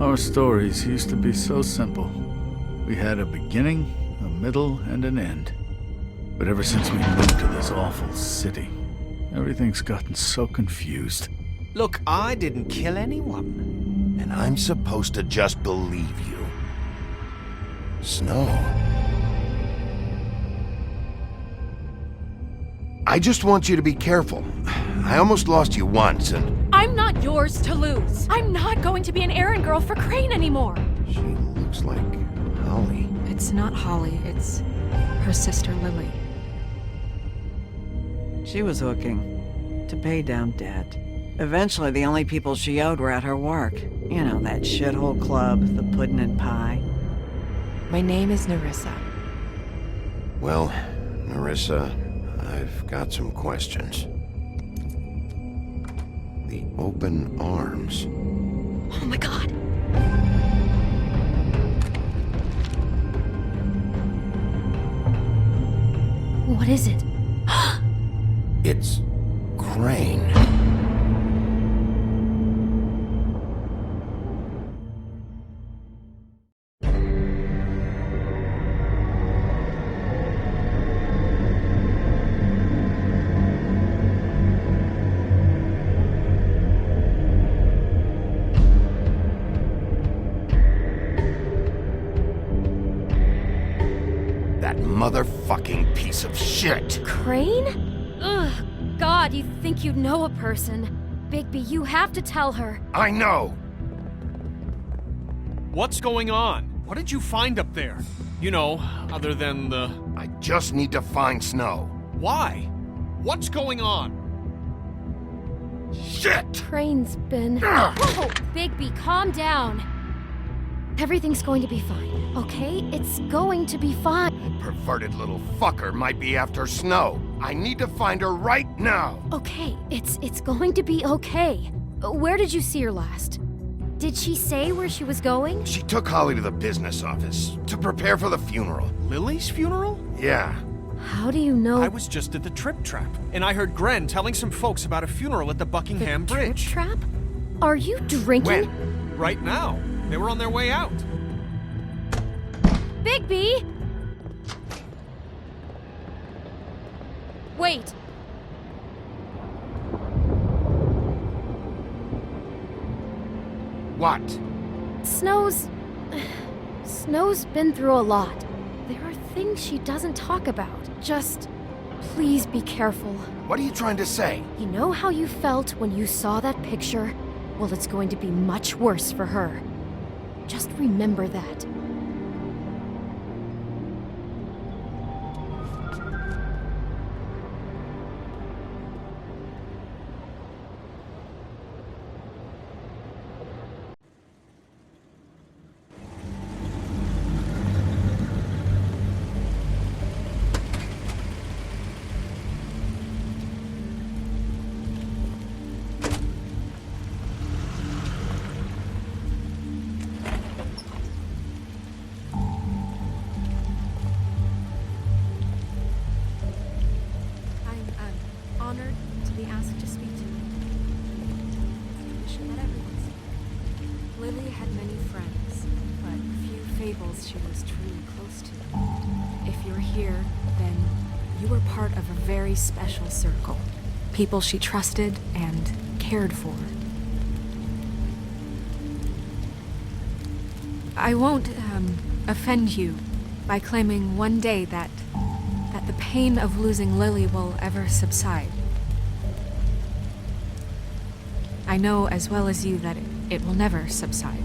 Our stories used to be so simple. We had a beginning, a middle, and an end. But ever since we moved to this awful city, everything's gotten so confused. Look, I didn't kill anyone. And I'm supposed to just believe you. Snow. I just want you to be careful. I almost lost you once, and... I'm not yours to lose. I'm not going to be an errand girl for Crane anymore. She looks like Holly. It's not Holly, it's her sister Lily. She was hooking to pay down debt. Eventually, the only people she owed were at her work. You know, that shithole club, the Puddin' and Pie. My name is Nerissa. Well, Nerissa, I've got some questions. The open arms. Oh my god. What is it? It's Crane. That motherfucking piece of shit! Crane? Ugh, God, you think you know a person. Bigby, you have to tell her. I know! What's going on? What did you find up there? You know, other than the... I just need to find Snow. Why? What's going on? Shit! Crane's been... Whoa, Bigby, calm down. Everything's going to be fine, okay? It's going to be fine. That perverted little fucker might be after Snow. I need to find her right now. Okay, it's going to be okay. Where did you see her last? Did she say where she was going? She took Holly to the business office to prepare for the funeral. Lily's funeral? Yeah. How do you know? I was just at the Trip Trap, and I heard Gren telling some folks about a funeral at the Buckingham the Bridge. Trip Trap? Are you drinking? When? Right now. They were on their way out. Bigby! Wait. What? Snow's been through a lot. There are things she doesn't talk about. Just, please be careful. What are you trying to say? You know how you felt when you saw that picture? Well, it's going to be much worse for her. Just remember that. Honored to be asked to speak to you. Tradition that everyone speaks. Lily had many friends, but few fables she was truly close to. If you're here, then you were part of a very special circle. People she trusted and cared for. I won't offend you by claiming one day that the pain of losing Lily will ever subside. I know as well as you that it will never subside.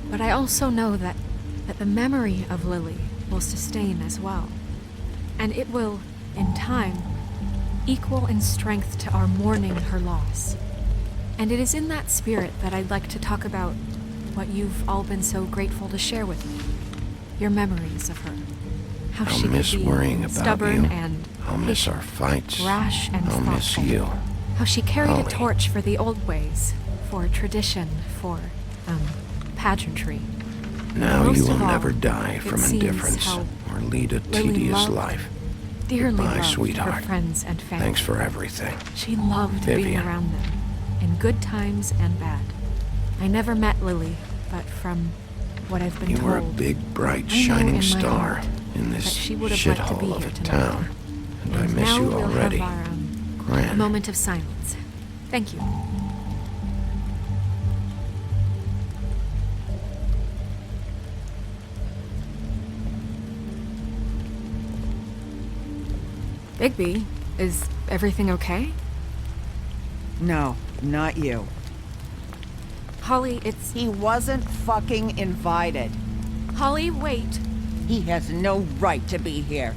But I also know that the memory of Lily will sustain as well. And it will, in time, equal in strength to our mourning her loss. And it is in that spirit that I'd like to talk about what you've all been so grateful to share with me. Your memories of her. How I'll she could miss be worrying about stubborn you. and I'll miss patient, our fights. rash and I'll miss thoughtful. you. How she carried a Holly. torch for the old ways, for tradition, for, pageantry. Now Most you will of all, never die it from seems indifference how or lead a Lily tedious loved- life. Dearly Goodbye, loved sweetheart. her friends and family. Thanks for everything. She loved being Vivian. around them, in good times and bad. I never met Lily, but from what I've been You told, were a big, bright, I know shining in my star heart in that this she would have liked to be shithole of here a tonight. town. And I miss now you we'll already. have our Gran. moment of silence. Thank you. Bigby, is everything okay? No, not you. Holly, it's... He wasn't fucking invited. Holly, wait. He has no right to be here.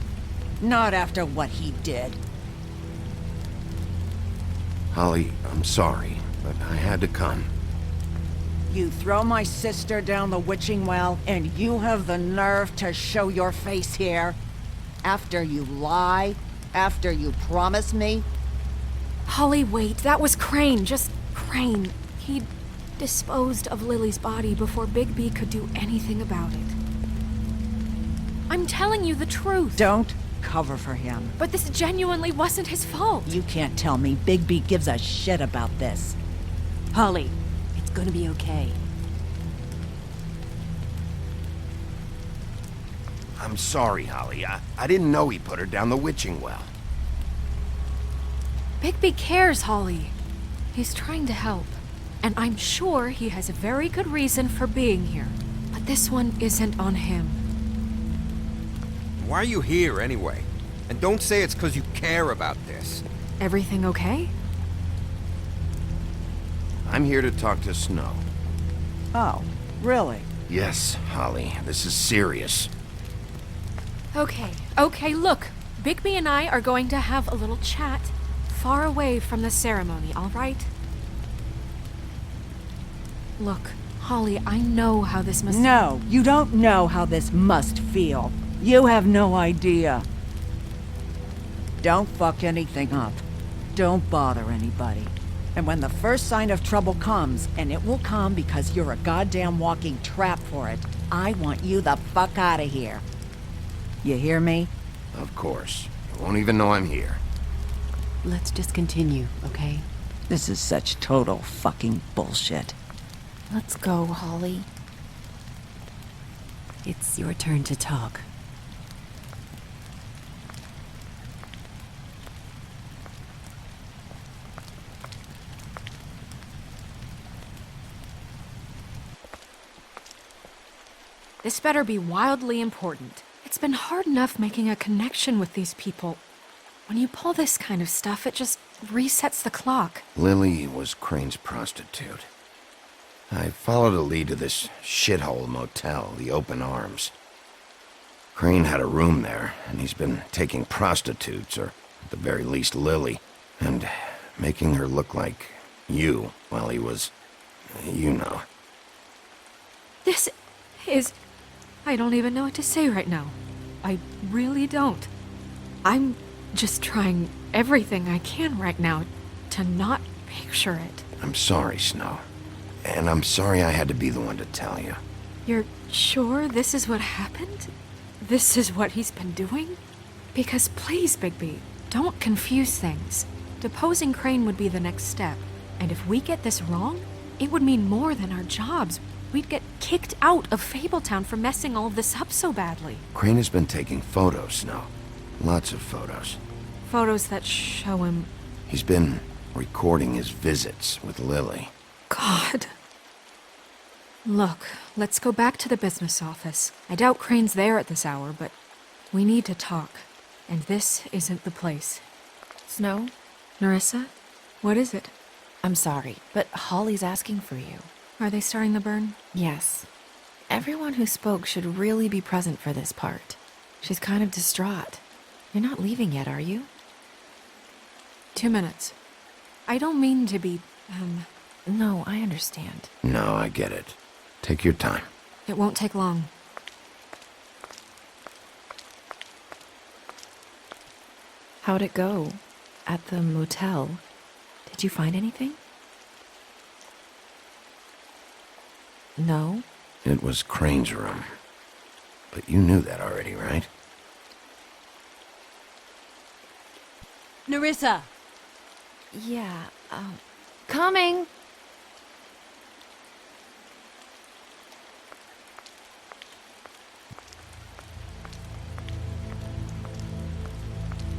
Not after what he did. Holly, I'm sorry, but I had to come. You throw my sister down the witching well, and you have the nerve to show your face here? After you lie? After you promise me? Holly, wait. That was Crane. Just Crane. He disposed of Lily's body before Bigby could do anything about it. I'm telling you the truth. Don't cover for him. But this genuinely wasn't his fault. You can't tell me Bigby gives a shit about this. Holly, it's gonna be okay. I'm sorry, Holly. I didn't know he put her down the witching well. Bigby cares, Holly. He's trying to help. And I'm sure he has a very good reason for being here. But this one isn't on him. Why are you here, anyway? And don't say it's because you care about this. Everything okay? I'm here to talk to Snow. Oh, really? Yes, Holly, this is serious. Okay, look. Bigby and I are going to have a little chat far away from the ceremony, all right? Look, Holly, I know how this must... No, you don't know how this must feel. You have no idea. Don't fuck anything up. Don't bother anybody. And when the first sign of trouble comes, and it will come because you're a goddamn walking trap for it, I want you the fuck out of here. You hear me? Of course. You won't even know I'm here. Let's just continue, okay? This is such total fucking bullshit. Let's go, Holly. It's your turn to talk. This better be wildly important. It's been hard enough making a connection with these people. When you pull this kind of stuff, it just resets the clock. Lily was Crane's prostitute. I followed a lead to this shithole motel, the Open Arms. Crane had a room there, and he's been taking prostitutes, or at the very least Lily, and making her look like you while he was, you know. This is... I don't even know what to say right now. I really don't. I'm just trying everything I can right now to not picture it. I'm sorry, Snow. And I'm sorry I had to be the one to tell you. You're sure this is what happened? This is what he's been doing? Because please, Bigby, don't confuse things. Deposing Crane would be the next step. And if we get this wrong, it would mean more than our jobs. We'd get kicked out of Fabletown for messing all of this up so badly. Crane has been taking photos, Snow. Lots of photos. Photos that show him... He's been recording his visits with Lily. God. Look, let's go back to the business office. I doubt Crane's there at this hour, but we need to talk. And this isn't the place. Snow? Nerissa? What is it? I'm sorry, but Holly's asking for you. Are they starting the burn? Yes. Everyone who spoke should really be present for this part. She's kind of distraught. You're not leaving yet, are you? 2 minutes. I don't mean to be, No, I understand. No, I get it. Take your time. It won't take long. How'd it go? At the motel? Did you find anything? No? It was Crane's room. But you knew that already, right? Nerissa! Yeah, coming!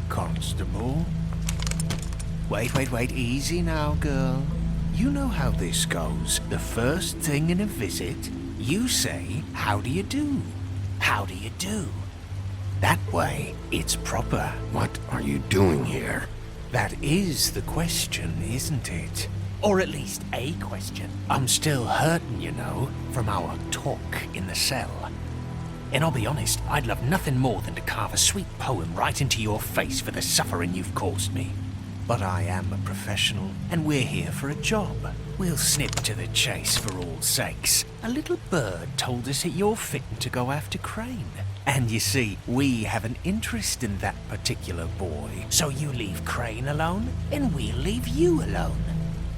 Constable? Wait, easy now, girl. You know how this goes. The first thing in a visit, you say, how do you do? How do you do? That way, it's proper. What are you doing here? That is the question, isn't it? Or at least a question. I'm still hurting, you know, from our talk in the cell. And I'll be honest, I'd love nothing more than to carve a sweet poem right into your face for the suffering you've caused me. But I am a professional, and we're here for a job. We'll snip to the chase for all sakes. A little bird told us that you're fitting to go after Crane. And you see, we have an interest in that particular boy. So you leave Crane alone, and we'll leave you alone.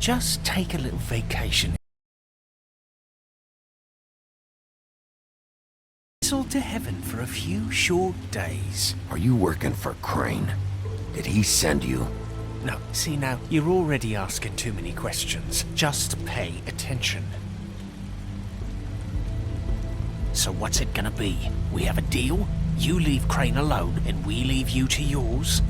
Just take a little vacation. Whistle to heaven for a few short days. Are you working for Crane? Did he send you? No, see now, you're already asking too many questions. Just pay attention. So what's it gonna be? We have a deal? You leave Crane alone, and we leave you to yours?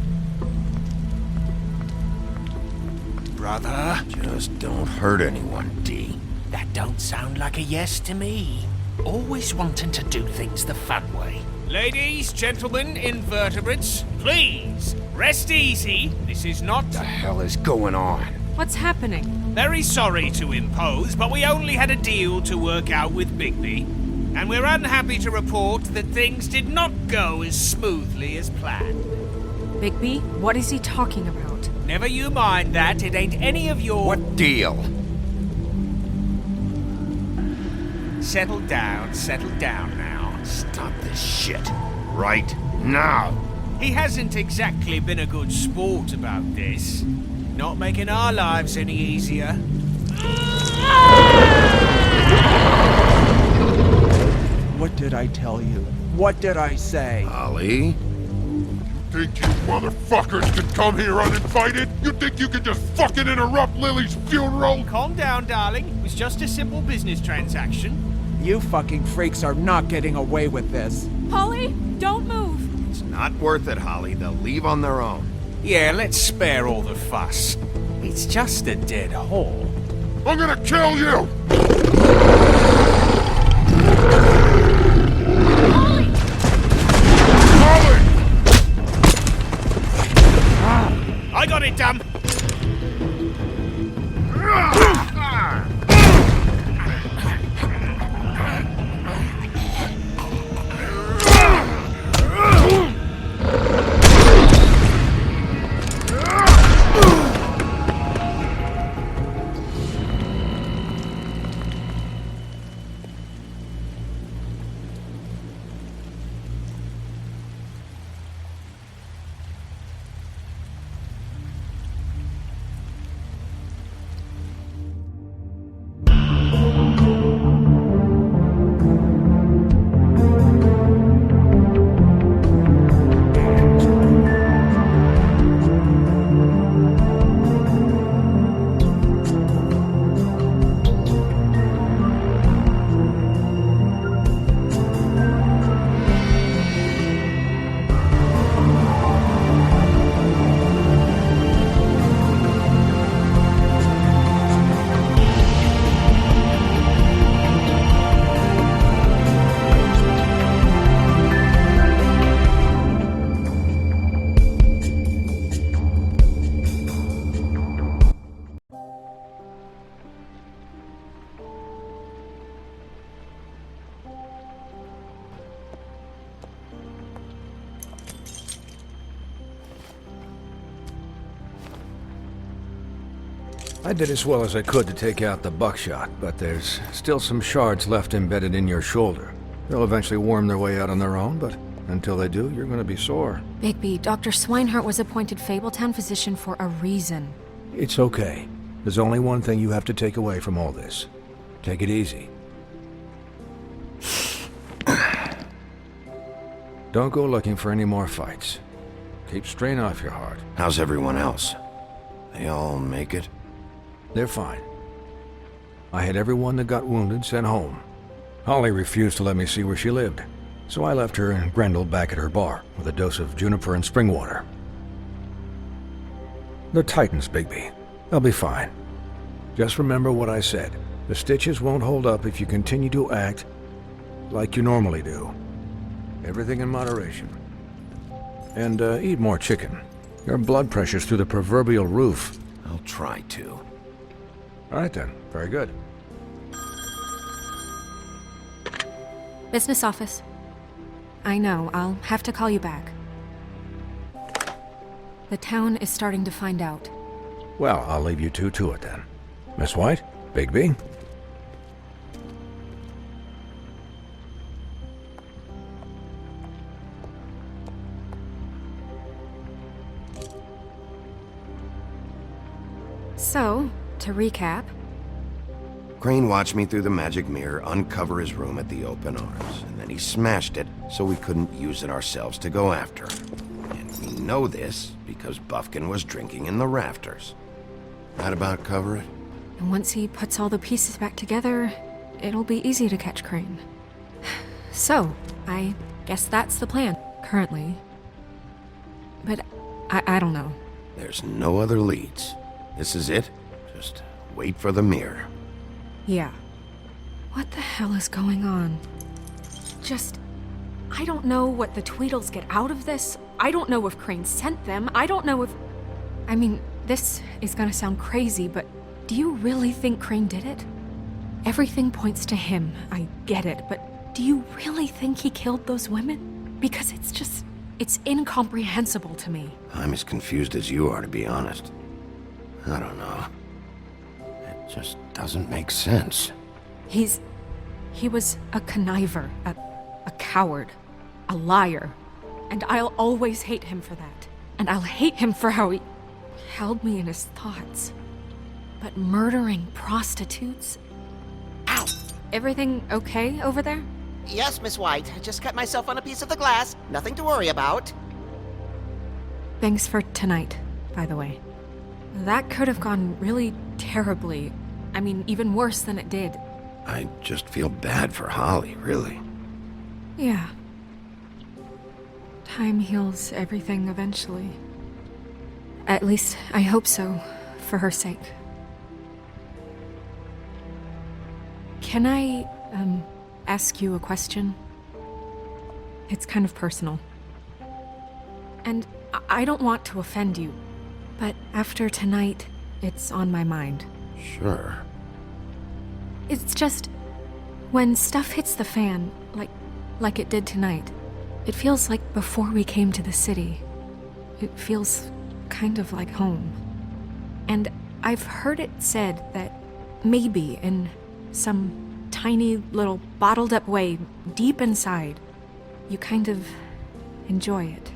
Brother? Just don't hurt anyone, D. That don't sound like a yes to me. Always wanting to do things the fun way. Ladies, gentlemen, invertebrates, please, rest easy. This is not... What the hell is going on? What's happening? Very sorry to impose, but we only had a deal to work out with Bigby. And we're unhappy to report that things did not go as smoothly as planned. Bigby, what is he talking about? Never you mind that, it ain't any of your... What deal? Settle down now. Stop this shit. Right now. He hasn't exactly been a good sport about this. Not making our lives any easier. What did I tell you? What did I say? Holly? Think you motherfuckers can come here uninvited? You think you can just fucking interrupt Lily's funeral? Calm down, darling. It was just a simple business transaction. You fucking freaks are not getting away with this. Holly, don't move! It's not worth it, Holly. They'll leave on their own. Yeah, let's spare all the fuss. It's just a dead hole. I'm gonna kill you! Holly! I got it, damn! I did as well as I could to take out the buckshot, but there's still some shards left embedded in your shoulder. They'll eventually worm their way out on their own, but until they do, you're gonna be sore. Bigby, Dr. Swinehart was appointed Fabletown physician for a reason. It's okay. There's only one thing you have to take away from all this. Take it easy. Don't go looking for any more fights. Keep strain off your heart. How's everyone else? They all make it? They're fine. I had everyone that got wounded sent home. Holly refused to let me see where she lived, so I left her and Grendel back at her bar with a dose of juniper and spring water. They're Titans, Bigby. They'll be fine. Just remember what I said. The stitches won't hold up if you continue to act like you normally do. Everything in moderation. And eat more chicken. Your blood pressure's through the proverbial roof. I'll try to. All right then. Very good. Business office. I know, I'll have to call you back. The town is starting to find out. Well, I'll leave you two to it then. Miss White, Bigby. So, to recap, Crane watched me through the magic mirror uncover his room at the Open Arms, and then he smashed it so we couldn't use it ourselves to go after him. And we know this because Buffkin was drinking in the rafters. That about cover it? and once he puts all the pieces back together, it'll be easy to catch Crane. So, I guess that's the plan, currently. But I don't know. There's no other leads. This is it. Just wait for the mirror. Yeah. What the hell is going on? I don't know what the Tweedles get out of this. I don't know if Crane sent them. I don't know if... I mean, this is gonna sound crazy, but do you really think Crane did it? Everything points to him, I get it, but do you really think he killed those women? Because it's incomprehensible to me. I'm as confused as you are, to be honest. I don't know. It just doesn't make sense. He was a conniver, a coward, a liar. And I'll always hate him for that. And I'll hate him for how he held me in his thoughts. But murdering prostitutes? Ow! Everything okay over there? Yes, Miss White. I just cut myself on a piece of the glass. Nothing to worry about. Thanks for tonight, by the way. That could have gone really terribly. I mean, even worse than it did. I just feel bad for Holly, really. Yeah. Time heals everything eventually. At least, I hope so, for her sake. Can I, ask you a question? It's kind of personal. And I don't want to offend you, but after tonight, it's on my mind. Sure. It's just, when stuff hits the fan, like it did tonight, it feels like before we came to the city. It feels kind of like home. And I've heard it said that maybe in some tiny little bottled up way deep inside, you kind of enjoy it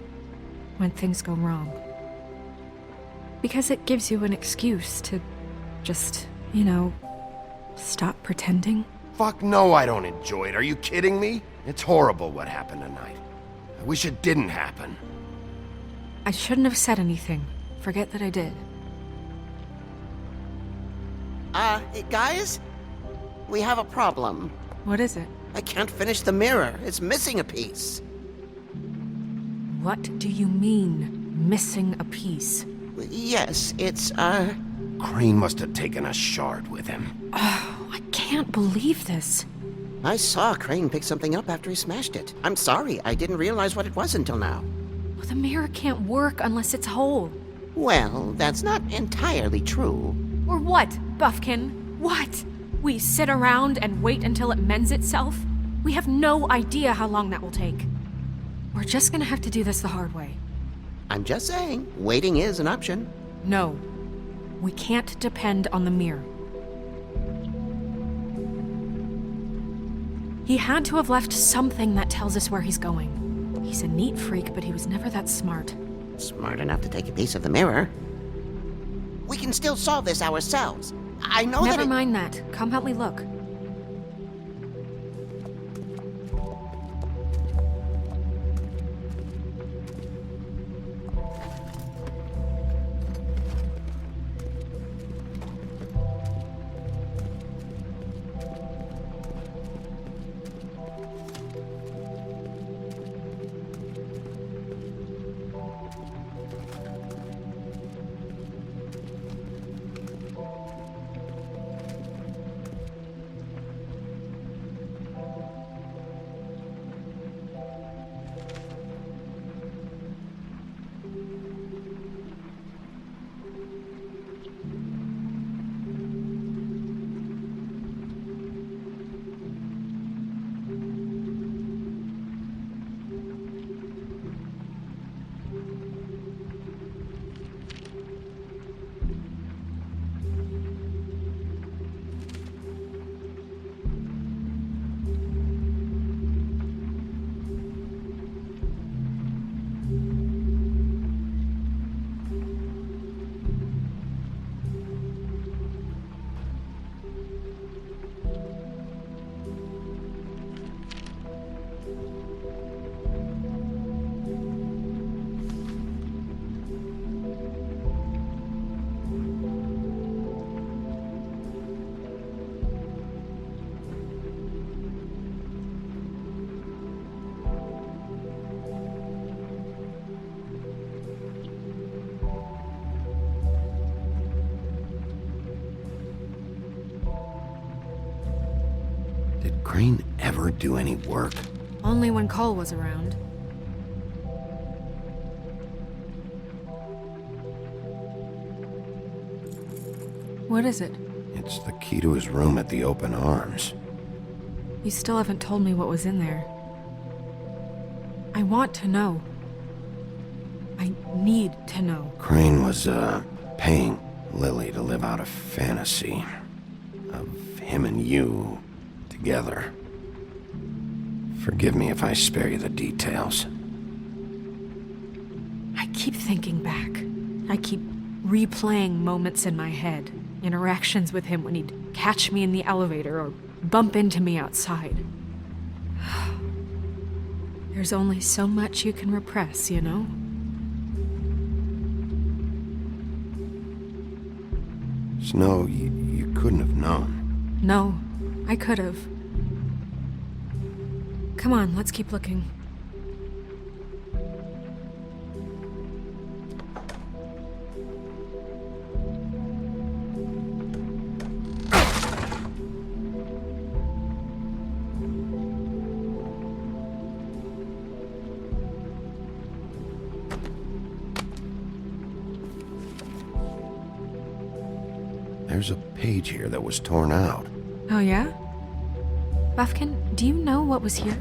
when things go wrong. Because it gives you an excuse to just, stop pretending. Fuck no, I don't enjoy it. Are you kidding me? It's horrible what happened tonight. I wish it didn't happen. I shouldn't have said anything. Forget that I did. Guys? We have a problem. What is it? I can't finish the mirror. It's missing a piece. What do you mean, missing a piece? Yes, it's, Crane must have taken a shard with him. Oh, I can't believe this. I saw Crane pick something up after he smashed it. I'm sorry, I didn't realize what it was until now. Well, the mirror can't work unless it's whole. Well, that's not entirely true. Or what, Buffkin? What? We sit around and wait until it mends itself? We have no idea how long that will take. We're just gonna have to do this the hard way. I'm just saying, waiting is an option. No. We can't depend on the mirror. He had to have left something that tells us where he's going. He's a neat freak, but he was never that smart. Smart enough to take a piece of the mirror. We can still solve this ourselves. I know that. Never mind that. Come help me look. Did Crane ever do any work? Only when Cole was around. What is it? It's the key to his room at the Open Arms. You still haven't told me what was in there. I want to know. I need to know. Crane was, paying Lily to live out a fantasy of him and you together. Forgive me if I spare you the details. I keep thinking back. I keep replaying moments in my head. Interactions with him when he'd catch me in the elevator or bump into me outside. There's only so much you can repress, you know? Snow, you couldn't have known. No, I could have. Come on, let's keep looking. There's a page here that was torn out. Oh yeah? Buffkin, do you know what was here?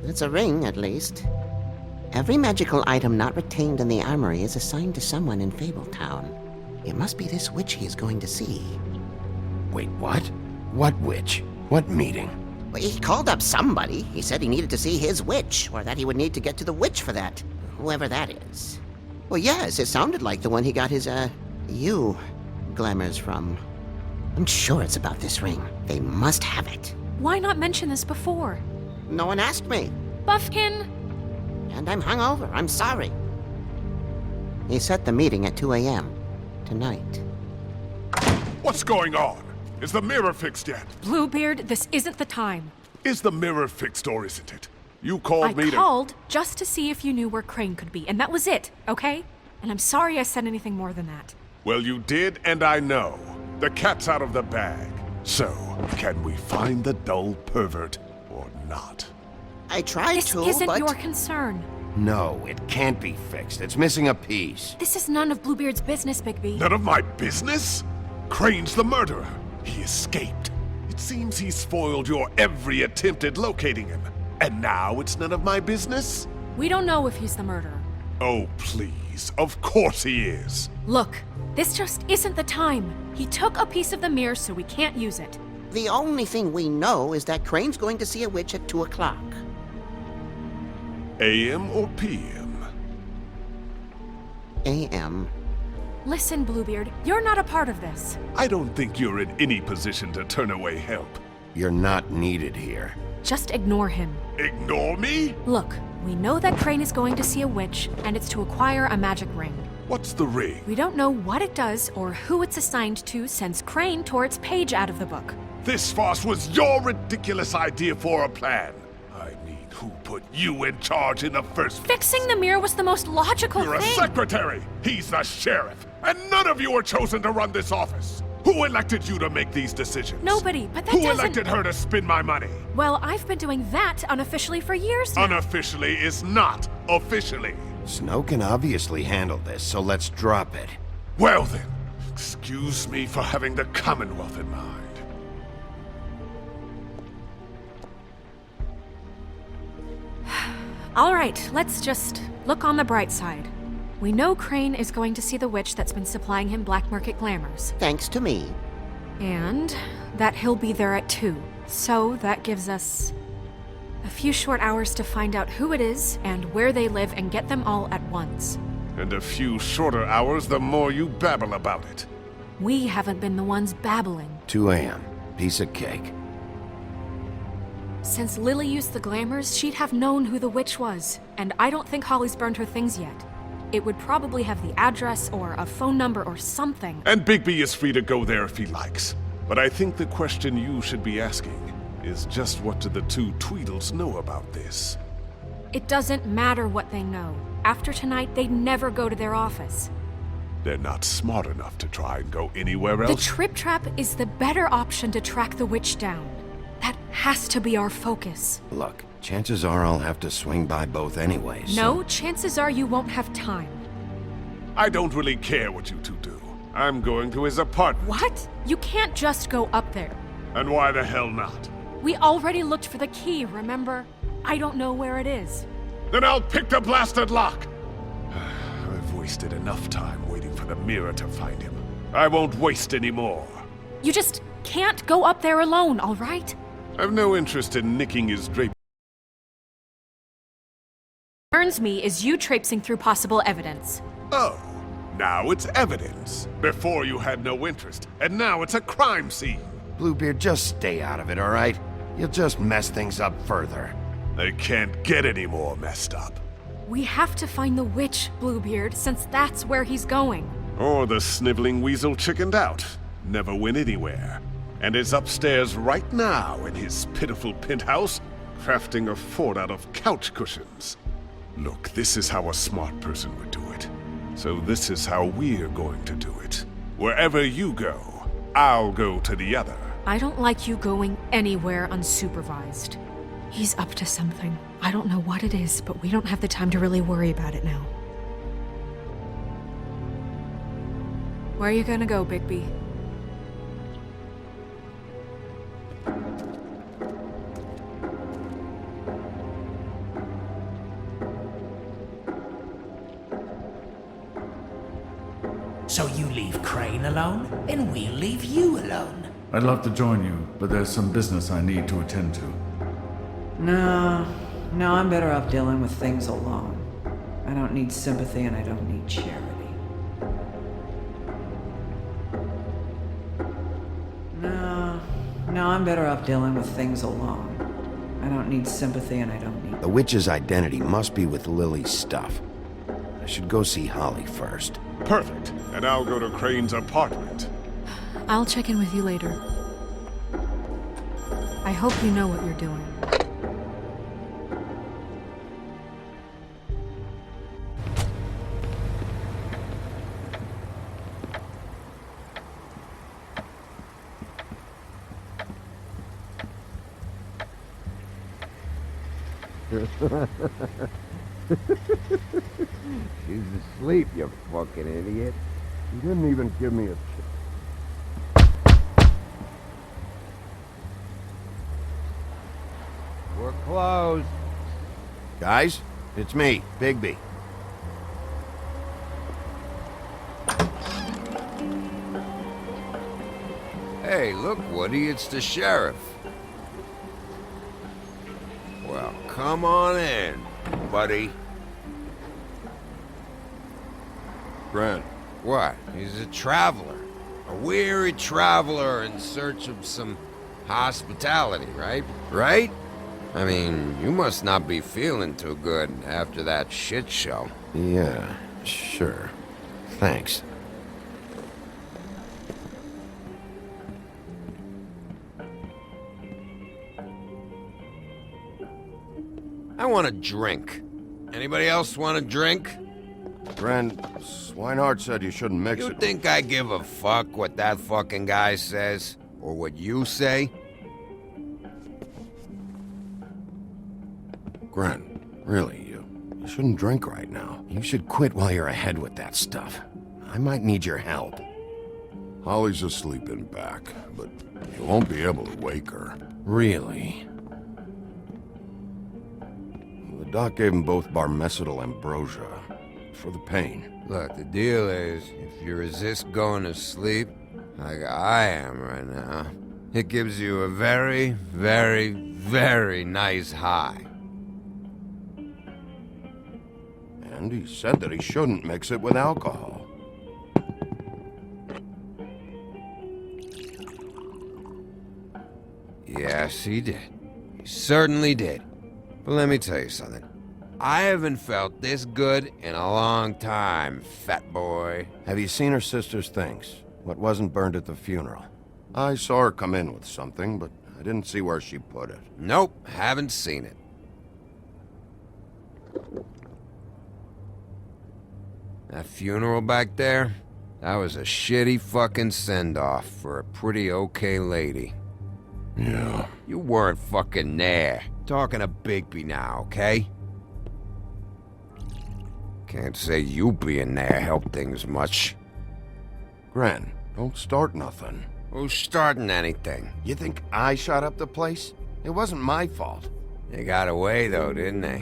It's a ring, at least. Every magical item not retained in the armory is assigned to someone in Fabletown. It must be this witch he is going to see. Wait, what? What witch? What meeting? Well, he called up somebody. He said he needed to see his witch, or that he would need to get to the witch for that. Whoever that is. Well, yes, it sounded like the one he got his, you glamours from. I'm sure it's about this ring. They must have it. Why not mention this before? No one asked me. Buffkin! And I'm hungover. I'm sorry. He set the meeting at 2 a.m. tonight. What's going on? Is the mirror fixed yet? Bluebeard, this isn't the time. Is the mirror fixed or isn't it? You called me I called just to see if you knew where Crane could be, and that was it, okay? And I'm sorry I said anything more than that. Well, you did, and I know. The cat's out of the bag. So, can we find the dull pervert or not? I tried This to, isn't but... your concern. No, it can't be fixed. It's missing a piece. This is none of Bluebeard's business, Bigby. None of my business? Crane's the murderer. He escaped. It seems he spoiled your every attempt at locating him. And now it's none of my business? We don't know if he's the murderer. Oh, please. Of course he is. Look, this just isn't the time. He took a piece of the mirror, so we can't use it. The only thing we know is that Crane's going to see a witch at 2 o'clock. AM or PM? AM. Listen, Bluebeard, you're not a part of this. I don't think you're in any position to turn away help. You're not needed here. Just ignore him. Ignore me? Look, we know that Crane is going to see a witch, and it's to acquire a magic ring. What's the ring? We don't know what it does or who it's assigned to since Crane tore its page out of the book. This farce was your ridiculous idea for a plan. I mean, who put you in charge in the first place? Fixing the mirror was the most logical You're thing. a secretary! He's the sheriff! And none of you were chosen to run this office! Who elected you to make these decisions? Nobody, but that Who doesn't... elected her to spend my money? Well, I've been doing that unofficially for years now. Unofficially is not officially. Snow can obviously handle this, so let's drop it. Well then, excuse me for having the Commonwealth in mind. All right, let's just look on the bright side. We know Crane is going to see the witch that's been supplying him black market glamours. Thanks to me. And that he'll be there at 2. So that gives us a few short hours to find out who it is and where they live and get them all at once. And a few shorter hours the more you babble about it. We haven't been the ones babbling. 2 a.m. Piece of cake. Since Lily used the glamours, she'd have known who the witch was. And I don't think Holly's burned her things yet. It would probably have the address or a phone number or something. And Bigby is free to go there if he likes. But I think the question you should be asking is just what do the 2 Tweedles know about this? It doesn't matter what they know. After tonight, they'd never go to their office. They're not smart enough to try and go anywhere else. The Trip Trap is the better option to track the witch down. That has to be our focus. Look, chances are I'll have to swing by both anyways. so- No, chances are you won't have time. I don't really care what you 2 do. I'm going to his apartment. What? You can't just go up there. And why the hell not? We already looked for the key, remember? I don't know where it is. Then I'll pick the blasted lock! I've wasted enough time waiting for the mirror to find him. I won't waste any more. You just can't go up there alone, all right? I've no interest in nicking his drape. Burns me is you traipsing through possible evidence. Oh, now it's evidence. Before you had no interest, and now it's a crime scene. Bluebeard, just stay out of it, all right? You'll just mess things up further. They can't get any more messed up. We have to find the witch, Bluebeard, since that's where he's going. Or the sniveling weasel chickened out. Never went anywhere. And is upstairs right now in his pitiful penthouse, crafting a fort out of couch cushions. Look, this is how a smart person would do it. So this is how we're going to do it. Wherever you go, I'll go to the other. I don't like you going anywhere unsupervised. He's up to something. I don't know what it is, but we don't have the time to really worry about it now. Where are you gonna go, Bigby? So you leave Crane alone, and we'll leave you alone. I'd love to join you, but there's some business I need to attend to. No, I'm better off dealing with things alone. I don't need sympathy and I don't need charity. No, I'm better off dealing with things alone. I don't need sympathy and I don't need... The witch's identity must be with Lily's stuff. I should go see Holly first. Perfect. And I'll go to Crane's apartment. I'll check in with you later. I hope you know what you're doing. She's asleep, you fucking idiot. You didn't even give me a chance. We're closed. Guys, it's me, Bigby. Hey, look, Woody, it's the sheriff. Well, come on in, buddy. Grant. What? He's a traveler. A weary traveler in search of some hospitality, right? Right? I mean, you must not be feeling too good after that shit show. Yeah, sure. Thanks. I want a drink. Anybody else want a drink? Grant, Swinehart said you shouldn't mix it. You think I give a fuck what that fucking guy says? Or what you say? Grant, really, you shouldn't drink right now. You should quit while you're ahead with that stuff. I might need your help. Holly's asleep in back, but you won't be able to wake her. Really? The doc gave them both Barmecidal ambrosia for the pain. Look, the deal is, if you resist going to sleep, like I am right now, it gives you a very, very, very nice high. And he said that he shouldn't mix it with alcohol. Yes, he did. He certainly did. But let me tell you something. I haven't felt this good in a long time, fat boy. Have you seen her sister's things? What wasn't burned at the funeral? I saw her come in with something, but I didn't see where she put it. Nope, haven't seen it. That funeral back there, that was a shitty fucking send-off for a pretty okay lady. Yeah. You weren't fucking there. Talking to Bigby now, okay? Can't say you being there helped things much. Grant, don't start nothing. Who's starting anything? You think I shot up the place? It wasn't my fault. They got away though, didn't they?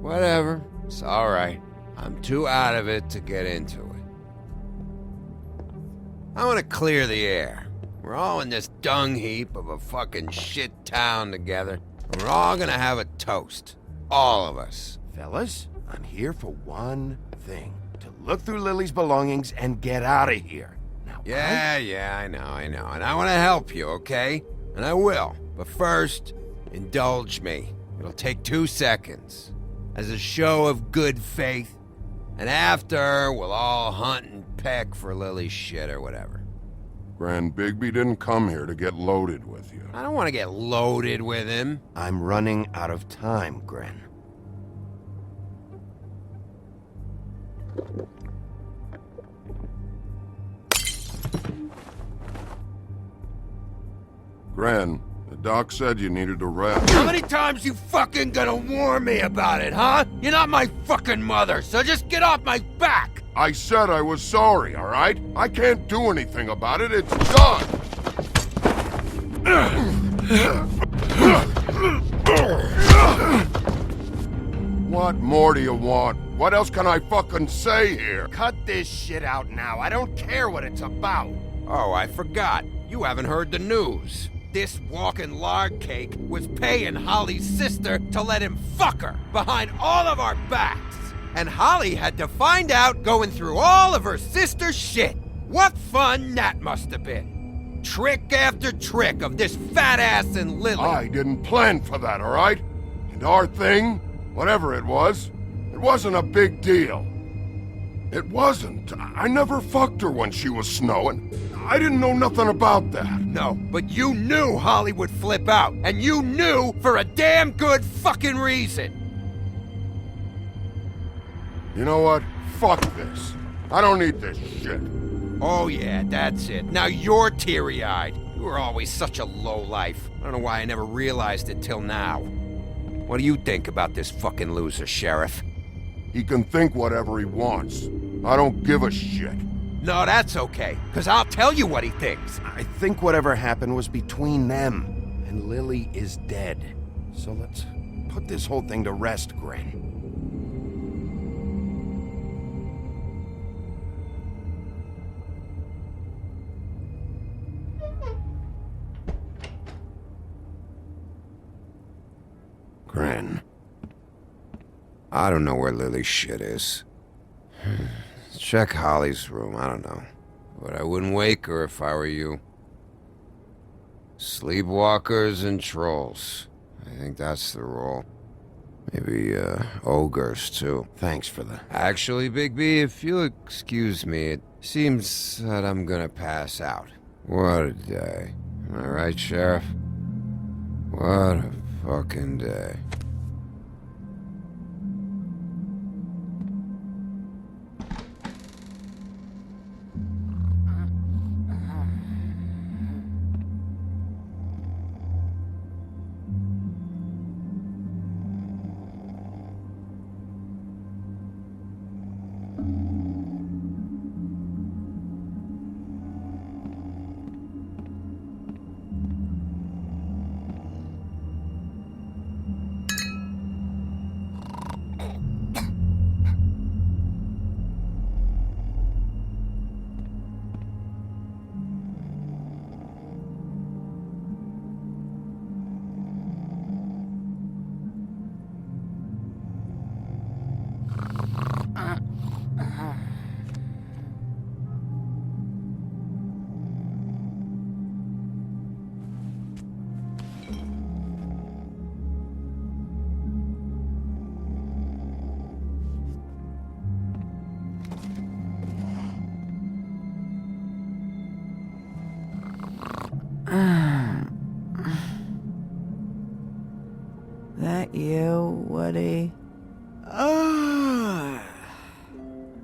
Whatever. It's alright. I'm too out of it to get into it. I want to clear the air. We're all in this dung heap of a fucking shit town together. And we're all gonna have a toast. All of us. Fellas, I'm here for one thing. To look through Lily's belongings and get out of here. Now, Yeah, I know. And I want to help you, okay? And I will. But first, indulge me. It'll take 2 seconds. As a show of good faith. And after, we'll all hunt and peck for Lily's shit or whatever. Grand Bigby didn't come here to get loaded with you. I don't want to get loaded with him. I'm running out of time, Gren. Gren, the doc said you needed a rest. How many times you fucking gonna warn me about it, huh? You're not my fucking mother, so just get off my back! I said I was sorry, all right? I can't do anything about it. It's done. What more do you want? What else can I fucking say here? Cut this shit out now. I don't care what it's about. Oh, I forgot. You haven't heard the news. This walking lard cake was paying Holly's sister to let him fuck her behind all of our backs. And Holly had to find out going through all of her sister's shit. What fun that must have been. Trick after trick of this fat ass and Lily. I didn't plan for that, all right? And our thing, whatever it wasn't a big deal. It wasn't. I never fucked her when she was snowing. I didn't know nothing about that. No, but you knew Holly would flip out. And you knew for a damn good fucking reason. You know what? Fuck this. I don't need this shit. Oh yeah, that's it. Now you're teary-eyed. You were always such a lowlife. I don't know why I never realized it till now. What do you think about this fucking loser, Sheriff? He can think whatever he wants. I don't give a shit. No, that's okay, because I'll tell you what he thinks. I think whatever happened was between them, and Lily is dead. So let's put this whole thing to rest, Gren. I don't know where Lily's shit is. Check Holly's room, I don't know. But I wouldn't wake her if I were you. Sleepwalkers and trolls. I think that's the rule. Maybe, ogres, too. Thanks for the... Actually, Bigby, if you'll excuse me, it seems that I'm gonna pass out. What a day. Am I right, Sheriff? What a fucking day. That you, Woody?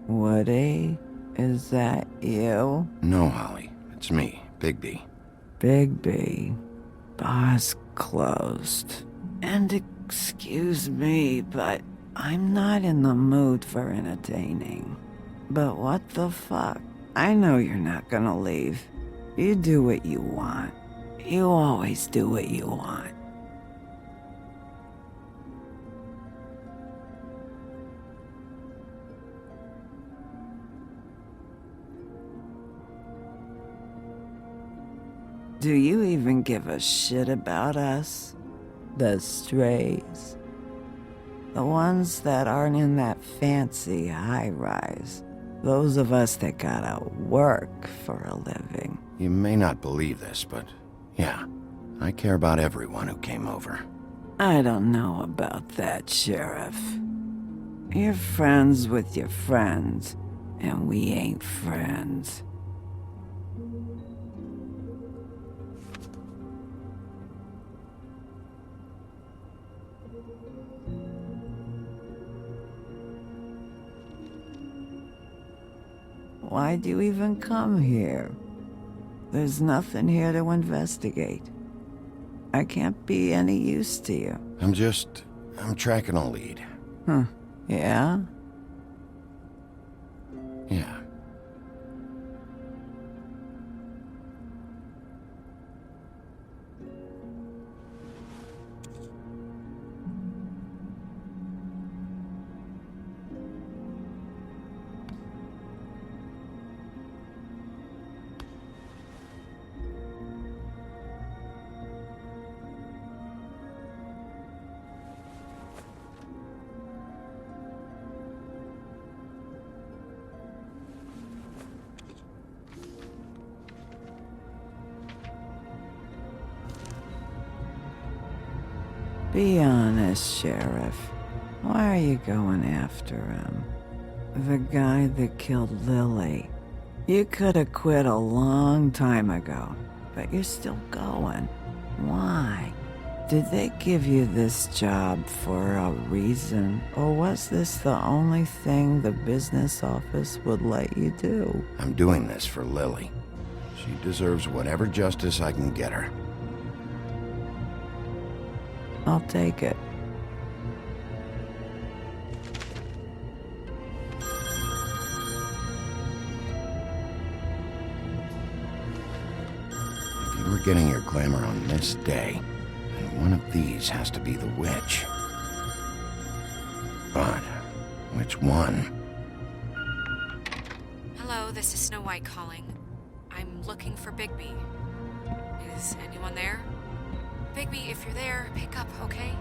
Woody? Is that you? No, Holly. It's me, Bigby. Bigby. Bar's closed. And excuse me, but I'm not in the mood for entertaining. But what the fuck? I know you're not gonna leave. You do what you want. You always do what you want. Do you even give a shit about us? The strays? The ones that aren't in that fancy high-rise. Those of us that gotta work for a living. You may not believe this, but yeah, I care about everyone who came over. I don't know about that, Sheriff. You're friends with your friends, and we ain't friends. Why'd you even come here? There's nothing here to investigate. I can't be any use to you. I'm tracking a lead. Huh. Yeah? Yeah. Be honest, Sheriff. Why are you going after him? The guy that killed Lily. You could have quit a long time ago, but you're still going. Why? Did they give you this job for a reason? Or was this the only thing the business office would let you do? I'm doing this for Lily. She deserves whatever justice I can get her. I'll take it. If you were getting your glamour on this day, then one of these has to be the witch. But which one? Hello, this is Snow White calling. I'm looking for Bigby. Is anyone there? Bigby, if you're there, pick up, okay?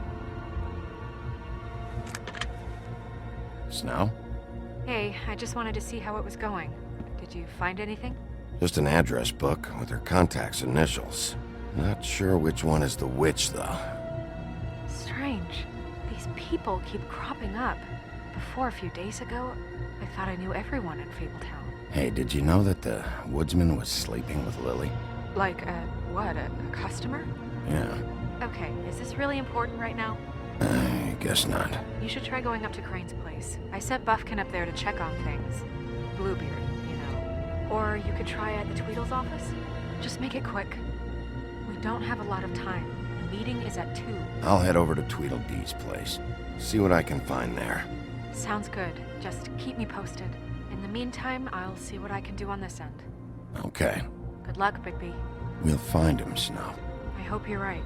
Snow? Hey, I just wanted to see how it was going. Did you find anything? Just an address book with her contact's initials. Not sure which one is the witch, though. Strange. These people keep cropping up. Before, a few days ago, I thought I knew everyone in Fabletown. Hey, did you know that the woodsman was sleeping with Lily? Like, what, a customer? Yeah. Okay, is this really important right now? I guess not. You should try going up to Crane's place. I sent Buffkin up there to check on things. Bluebeard, you know. Or you could try at the Tweedle's office. Just make it quick. We don't have a lot of time. The meeting is at 2. I'll head over to Tweedledee's place. See what I can find there. Sounds good. Just keep me posted. In the meantime, I'll see what I can do on this end. Okay. Good luck, Bigby. We'll find him, Snow. I hope you're right.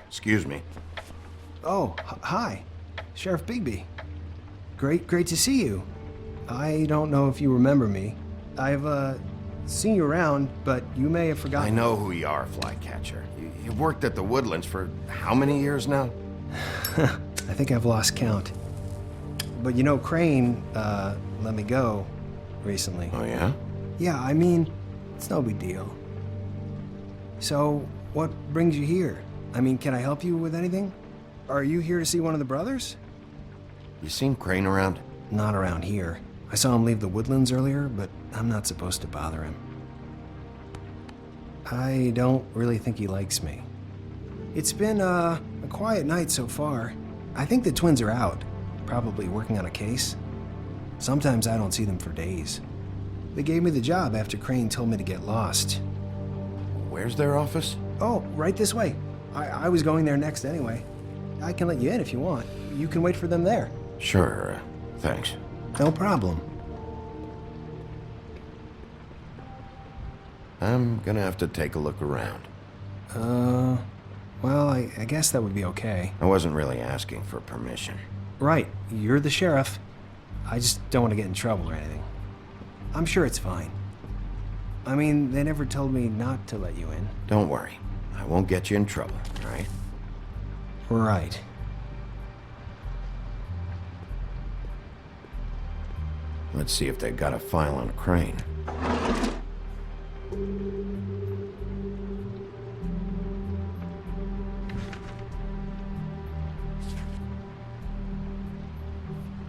Excuse me. Oh, hi. Sheriff Bigby. Great to see you. I don't know if you remember me. I've, seen you around, but you may have forgotten. I know who you are, Flycatcher. You've worked at the Woodlands for how many years now? I think I've lost count. But you know, Crane, let me go recently. Oh, yeah? Yeah, I mean, it's no big deal. So, what brings you here? I mean, can I help you with anything? Are you here to see one of the brothers? You seen Crane around? Not around here. I saw him leave the Woodlands earlier, but I'm not supposed to bother him. I don't really think he likes me. It's been, a quiet night so far. I think the twins are out, probably working on a case. Sometimes I don't see them for days. They gave me the job after Crane told me to get lost. Where's their office? Oh, right this way. I was going there next anyway. I can let you in if you want. You can wait for them there. Sure, thanks. No problem. I'm gonna have to take a look around. Well, I guess that would be okay. I wasn't really asking for permission. Right, you're the sheriff. I just don't want to get in trouble or anything. I'm sure it's fine. I mean, they never told me not to let you in. Don't worry. I won't get you in trouble, all right? Right. Let's see if they got a file on Crane.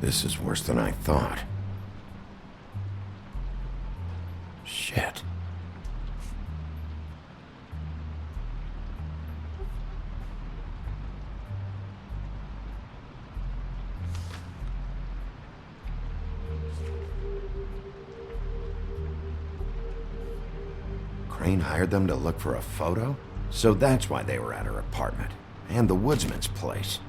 This is worse than I thought. Shit. Crane hired them to look for a photo? So that's why they were at her apartment. And the woodsman's place.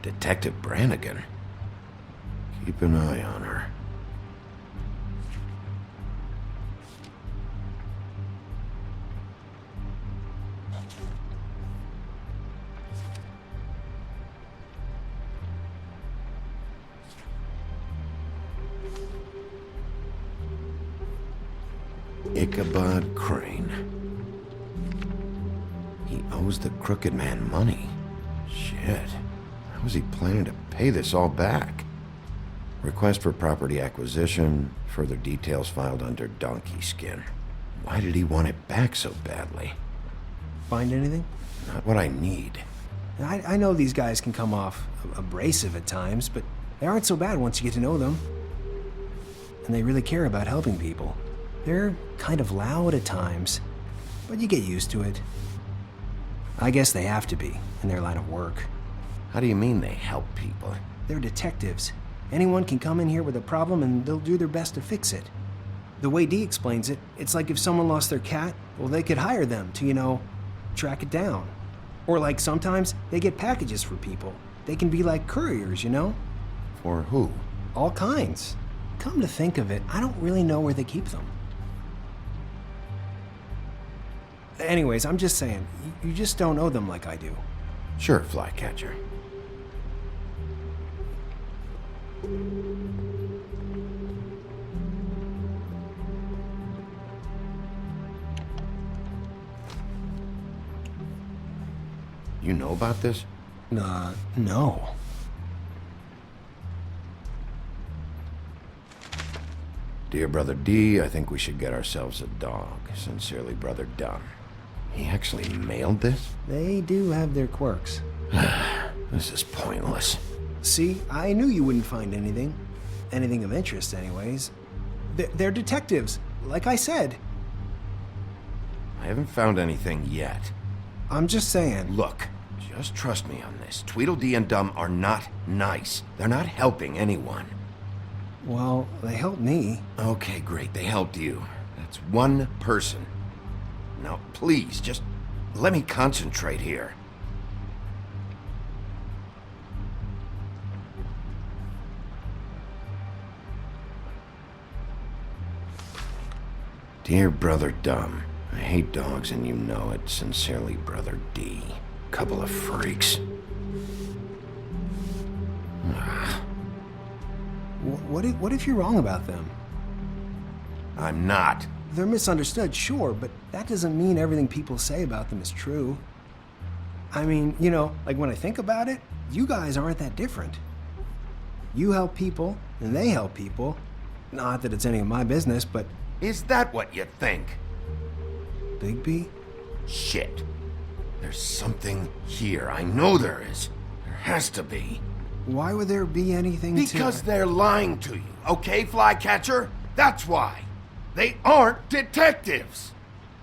Detective Brannigan. Keep an eye on her. Ichabod Crane. He owes the crooked man money. Shit. How was he planning to pay this all back? Request for property acquisition. Further details filed under donkey skin. Why did he want it back so badly? Find anything? Not what I need. I know these guys can come off abrasive at times, but they aren't so bad once you get to know them. And they really care about helping people. They're kind of loud at times, but you get used to it. I guess they have to be, in their line of work. How do you mean they help people? They're detectives. Anyone can come in here with a problem and they'll do their best to fix it. The way Dee explains it, it's like if someone lost their cat, well, they could hire them to, you know, track it down. Or like sometimes they get packages for people. They can be like couriers, you know? For who? All kinds. come to think of it, I don't really know where they keep them. Anyways, I'm just saying, you just don't know them like I do. Sure, Flycatcher. You know about this? No. Dear Brother D, I think we should get ourselves a dog. Sincerely, Brother Dumb. He actually mailed this? They do have their quirks. This is pointless. See, I knew you wouldn't find anything. Anything of interest, anyways. They're detectives, like I said. I haven't found anything yet. I'm just saying. Look, just trust me on this. Tweedledee and Dumb are not nice. They're not helping anyone. Well, they helped me. Okay, great. They helped you. That's one person. Now, please, just let me concentrate here. Dear Brother Dumb, I hate dogs and you know it. Sincerely, Brother D. Couple of freaks. What if you're wrong about them? I'm not. They're misunderstood, sure, but that doesn't mean everything people say about them is true. I mean, you know, like when I think about it, you guys aren't that different. You help people, and they help people. Not that it's any of my business, but... Is that what you think? Bigby? Shit. There's something here. I know there is. There has to be. Why would there be anything Because they're lying to you, okay, Flycatcher? That's why. They aren't detectives.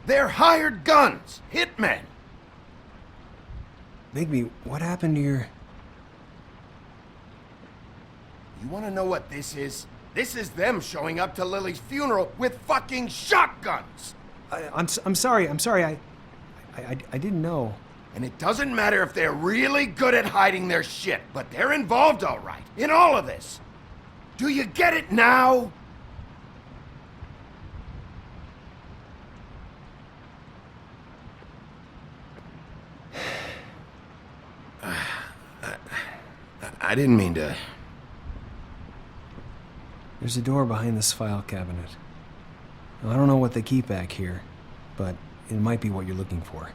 They're hired guns, hitmen. Bigby, what happened to your... You want to know what this is? This is them showing up to Lily's funeral with fucking shotguns. I'm sorry. I didn't know. And it doesn't matter if they're really good at hiding their shit, but they're involved all right, in all of this. Do you get it now? I didn't mean to... There's a door behind this file cabinet. I don't know what they keep back here, but it might be what you're looking for.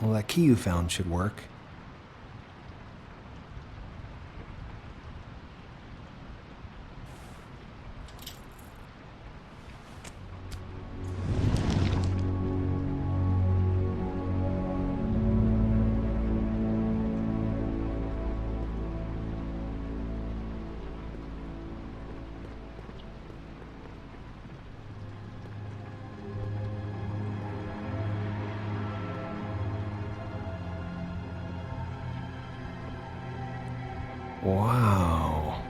Well, that key you found should work. Wow.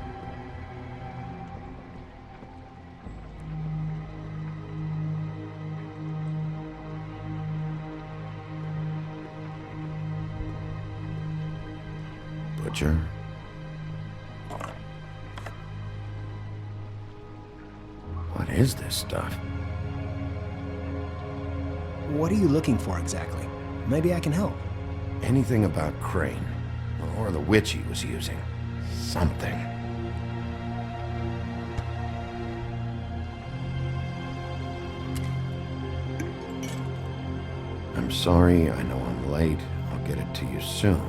Butcher? What is this stuff? What are you looking for exactly? Maybe I can help. Anything about Crane, or the witch he was using. Something. I'm sorry, I know I'm late. I'll get it to you soon.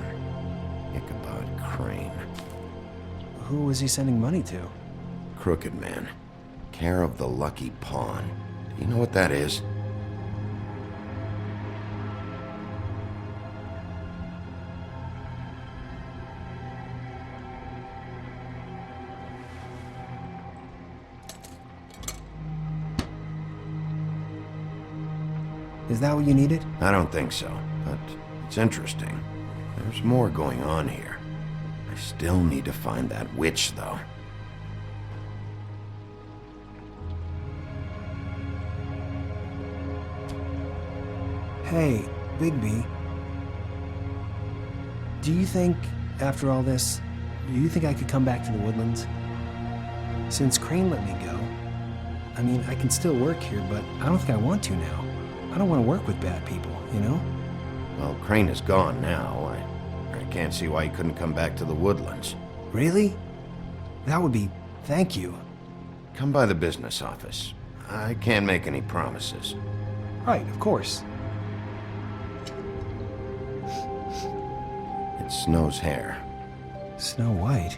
Ichabod Crane. Who was he sending money to? Crooked Man. Care of the Lucky Pawn. Do you know what that is? Is that what you needed? I don't think so, but it's interesting. There's more going on here. I still need to find that witch, though. Hey, Bigby. Do you think, after all this, do you think I could come back to the Woodlands? Since Crane let me go, I mean, I can still work here, but I don't think I want to now. I don't want to work with bad people, you know? Well, Crane is gone now. I can't see why he couldn't come back to the Woodlands. Really? That would be... thank you. Come by the business office. I can't make any promises. Right, of course. It's Snow's hair. Snow White?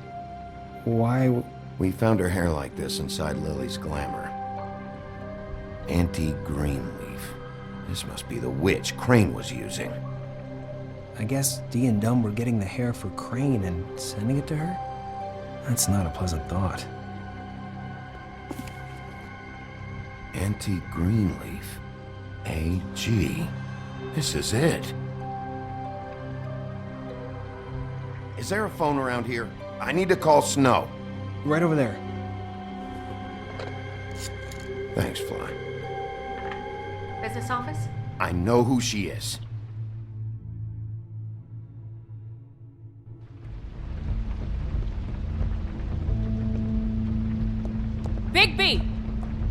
Why... We found her hair like this inside Lily's glamour. Auntie Greenleaf. This must be the witch Crane was using. I guess Dee and Dumb were getting the hair for Crane and sending it to her? That's not a pleasant thought. Auntie Greenleaf. A.G. This is it. Is there a phone around here? I need to call Snow. Right over there. Thanks, Fly. Business office? I know who she is. Bigby!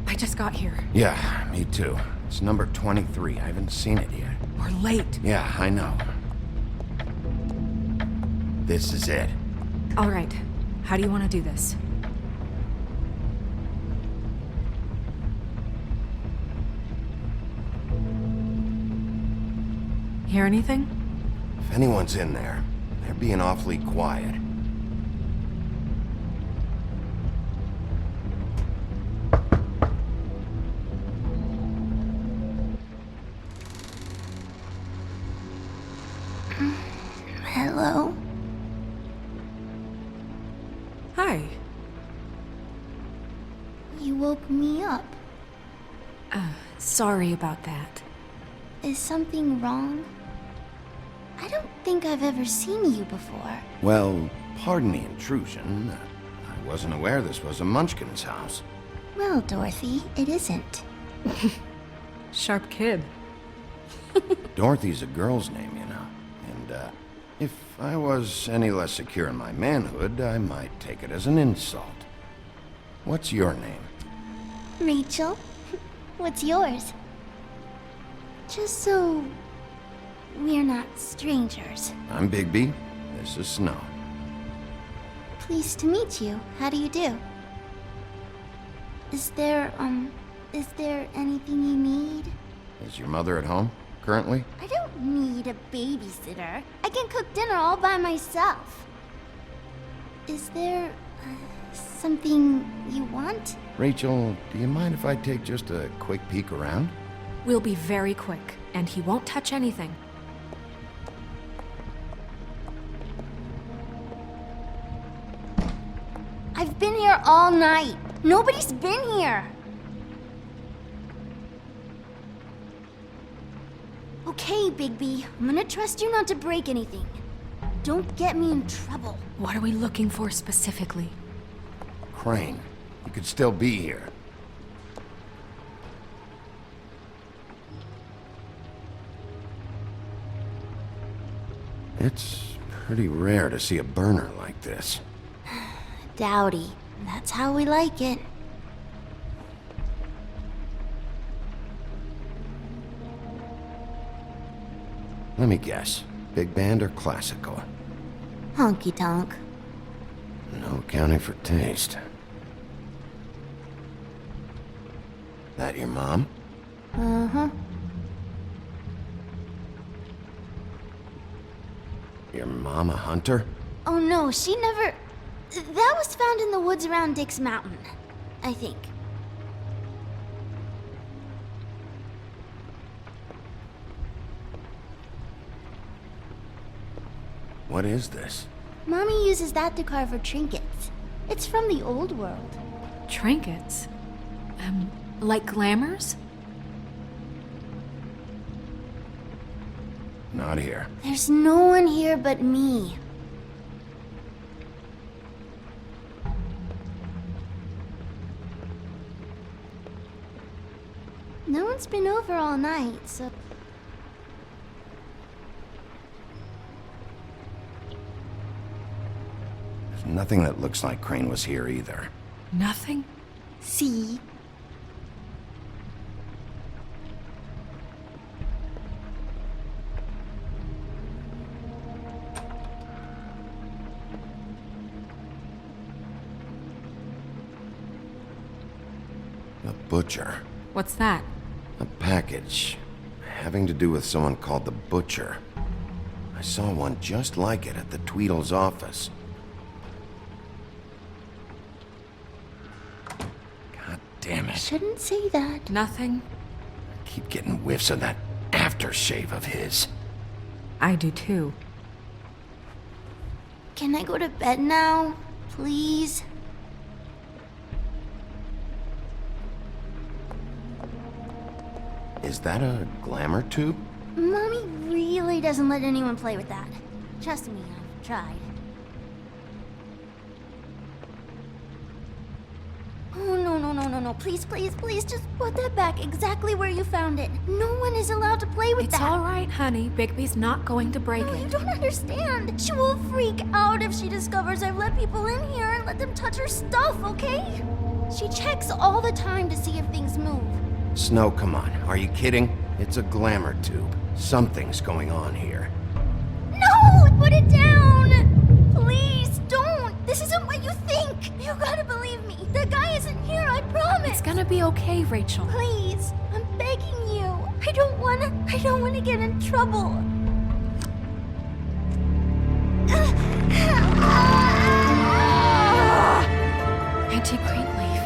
I just got here. Yeah, me too. It's number 23. I haven't seen it yet. We're late. Yeah, I know. This is it. All right. How do you want to do this? Hear anything? If anyone's in there, they're being awfully quiet. Hello? Hi. You woke me up. Sorry about that. Is something wrong? I don't think I've ever seen you before. Well, pardon the intrusion. I wasn't aware this was a Munchkin's house. Well, Dorothy, it isn't. Sharp kid. Dorothy's a girl's name, you know. And, if I was any less secure in my manhood, I might take it as an insult. What's your name? Rachel? What's yours? Just so we're not strangers. I'm Bigby. This is Snow. Pleased to meet you. How do you do? Is there anything you need? Is your mother at home, currently? I don't need a babysitter. I can cook dinner all by myself. Is there something you want? Rachel, do you mind if I take just a quick peek around? We'll be very quick, and he won't touch anything. I've been here all night. Nobody's been here. Okay, Bigby. I'm gonna trust you not to break anything. Don't get me in trouble. What are we looking for specifically? Crane. He could still be here. It's pretty rare to see a burner like this. Dowdy. That's how we like it. Let me guess. Big band or classical? Honky tonk. No accounting for taste. That your mom? Uh-huh. Your mom a hunter? Oh no, she never... That was found in the woods around Dick's Mountain, I think. What is this? Mommy uses that to carve her trinkets. It's from the old world. Trinkets? Like glamours? Not here. There's no one here but me. No one's been over all night, so... There's nothing that looks like Crane was here either. Nothing? See? A butcher. What's that? A package. Having to do with someone called the Butcher. I saw one just like it at the Tweedle's office. God damn it. Shouldn't say that. Nothing? I keep getting whiffs of that aftershave of his. I do too. Can I go to bed now? Please? Is that a glamour tube? Mommy really doesn't let anyone play with that. Trust me, I've tried. Oh, no. Please, just put that back exactly where you found it. No one is allowed to play with that. It's all right, honey. Bigby's not going to break it. You don't understand. She will freak out if she discovers I've let people in here and let them touch her stuff, okay? She checks all the time to see if things move. Snow, come on. Are you kidding? It's a glamour tube. Something's going on here. No! Put it down! Please, don't! This isn't what you think! You gotta believe me. The guy isn't here, I promise! It's gonna be okay, Rachel. Please, I'm begging you. I don't wanna get in trouble. Auntie Greenleaf.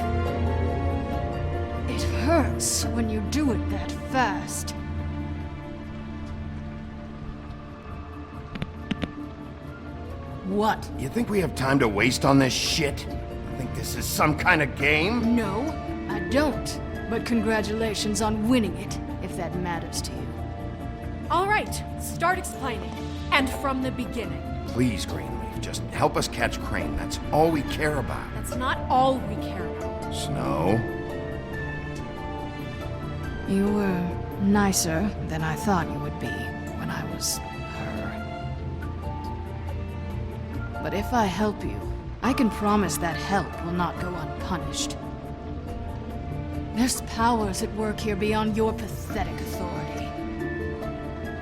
It hurts when you do it that fast. What? You think we have time to waste on this shit? You think this is some kind of game? No, I don't. But congratulations on winning it, if that matters to you. All right, start explaining. And from the beginning. Please, Greenleaf, just help us catch Crane. That's all we care about. That's not all we care about. Snow? You were nicer than I thought you would be when I was her. But if I help you, I can promise that help will not go unpunished. There's powers at work here beyond your pathetic authority.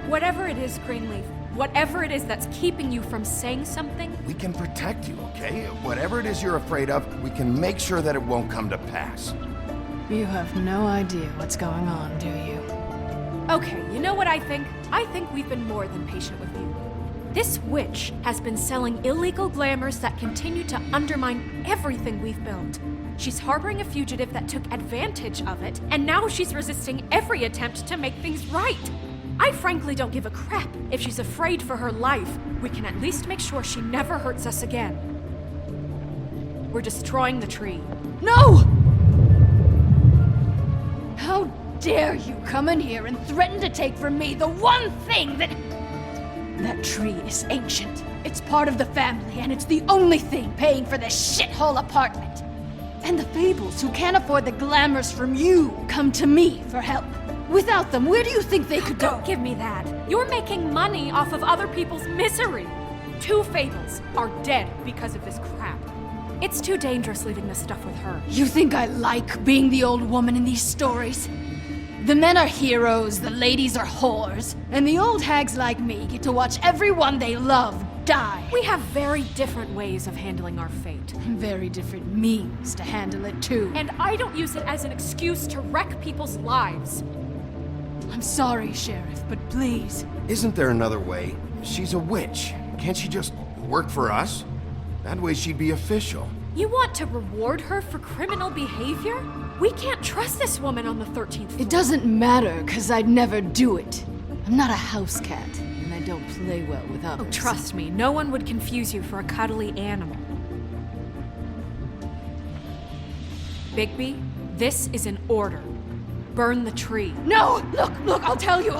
Whatever it is, Greenleaf, whatever it is that's keeping you from saying something, We can protect you, okay? Whatever it is you're afraid of, we can make sure that it won't come to pass. You have no idea what's going on, do you? Okay, you know what I think? I think we've been more than patient with you. This witch has been selling illegal glamours that continue to undermine everything we've built. She's harboring a fugitive that took advantage of it, and now she's resisting every attempt to make things right. I frankly don't give a crap if she's afraid for her life. We can at least make sure she never hurts us again. We're destroying the tree. No! How dare you come in here and threaten to take from me the one thing that... That tree is ancient. It's part of the family, and it's the only thing paying for this shithole apartment. And the Fables, who can't afford the glamours from you, come to me for help. Without them, where do you think they could go? Don't give me that. You're making money off of other people's misery. 2 Fables are dead because of this crap. It's too dangerous leaving this stuff with her. You think I like being the old woman in these stories? The men are heroes, the ladies are whores, and the old hags like me get to watch everyone they love die. We have very different ways of handling our fate. And very different means to handle it too. And I don't use it as an excuse to wreck people's lives. I'm sorry, Sheriff, but please. Isn't there another way? She's a witch. Can't she just work for us? That way she'd be official. You want to reward her for criminal behavior? We can't trust this woman on the 13th floor. It doesn't matter, because I'd never do it. I'm not a house cat, and I don't play well with others. Oh, trust me, no one would confuse you for a cuddly animal. Bigby, this is an order. Burn the tree. No! Look, I'll tell you.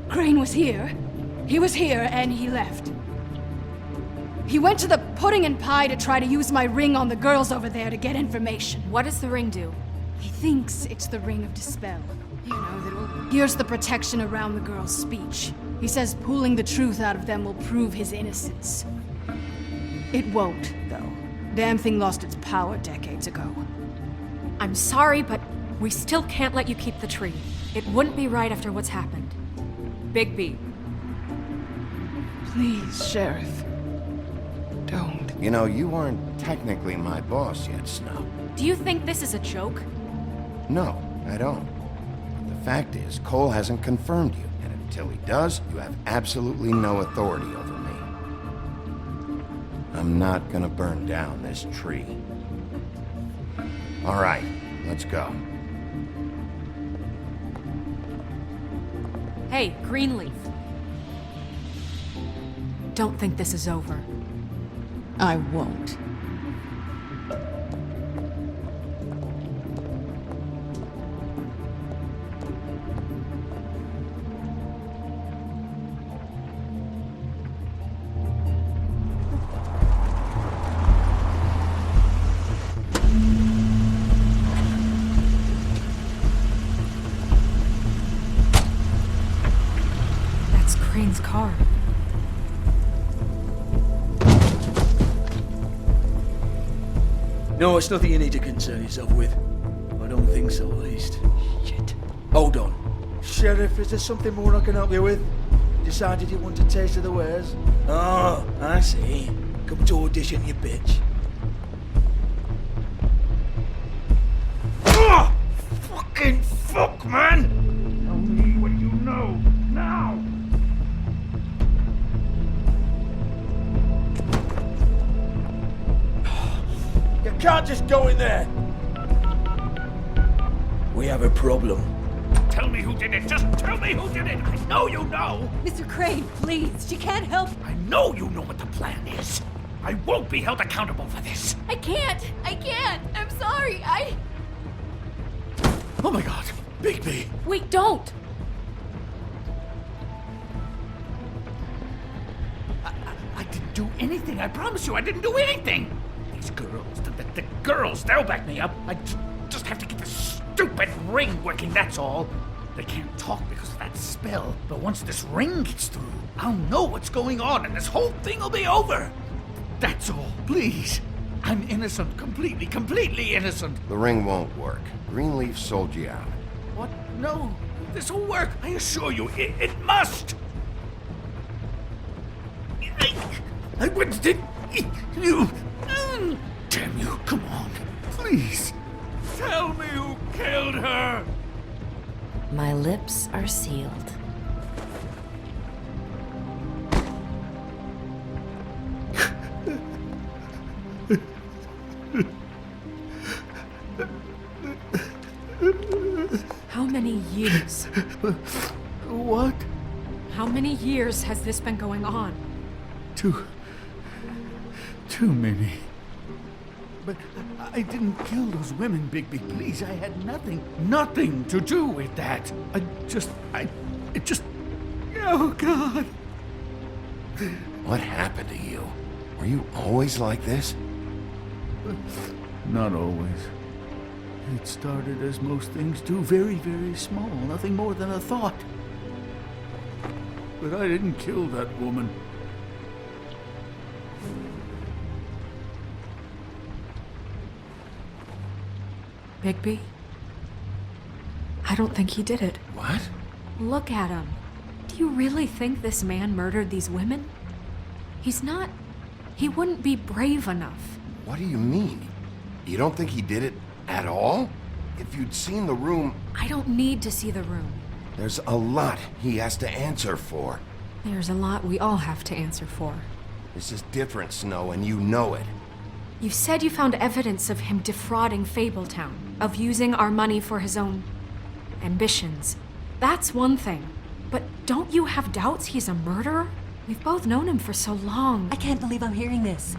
Crane was here. He was here, and he left. He went to the pudding and pie to try to use my ring on the girls over there to get information. What does the ring do? He thinks it's the Ring of Dispel. You know, that will pierce the protection around the girls' speech. He says pulling the truth out of them will prove his innocence. It won't, though. Damn thing lost its power decades ago. I'm sorry, but we still can't let you keep the tree. It wouldn't be right after what's happened. Bigby. Please, Sheriff. Don't. You know, you aren't technically my boss yet, Snow. Do you think this is a joke? No, I don't. But the fact is, Cole hasn't confirmed you, and until he does, you have absolutely no authority over me. I'm not gonna burn down this tree. All right, let's go. Hey, Greenleaf. Don't think this is over. I won't. That's Crane's car. No, it's nothing you need to concern yourself with. I don't think so, at least. Shit. Hold on. Sheriff, is there something more I can help you with? Decided you want a taste of the wares? Oh, I see. Come to audition, you bitch. Oh! Fucking fuck, man! Tell me what you know, now! You can't just go in there! We have a problem. Tell me who did it! Just tell me who did it! I know you know! Mr. Crane, please, she can't help. I know you know what the plan is! I won't be held accountable for this! I can't! I'm sorry, Oh my god! Bigby! Wait, don't! I didn't do anything, I promise you, I didn't do anything! These girls, the girls, they'll back me up. I just have to get this stupid ring working, that's all. They can't talk because of that spell, but once this ring gets through, I'll know what's going on and this whole thing will be over. That's all, please. I'm innocent, completely innocent. The ring won't work. Greenleaf sold you out. What? No, this will work, I assure you, it must. I wouldn't did you. Damn you, come on, please. Tell me who killed her. My lips are sealed. How many years? What? How many years has this been going on? Too many. But I didn't kill those women, Bigby. Please, I had nothing to do with that. It just... Oh, God. What happened to you? Were you always like this? Not always. It started as most things do, very, very small, nothing more than a thought. But I didn't kill that woman. Bigby? I don't think he did it. What? Look at him. Do you really think this man murdered these women? He's not... He wouldn't be brave enough. What do you mean? You don't think he did it at all? If you'd seen the room... I don't need to see the room. There's a lot he has to answer for. There's a lot we all have to answer for. This is different, Snow, and you know it. You said you found evidence of him defrauding Fabletown, of using our money for his own ambitions. That's one thing. But don't you have doubts he's a murderer? We've both known him for so long. I can't believe I'm hearing this.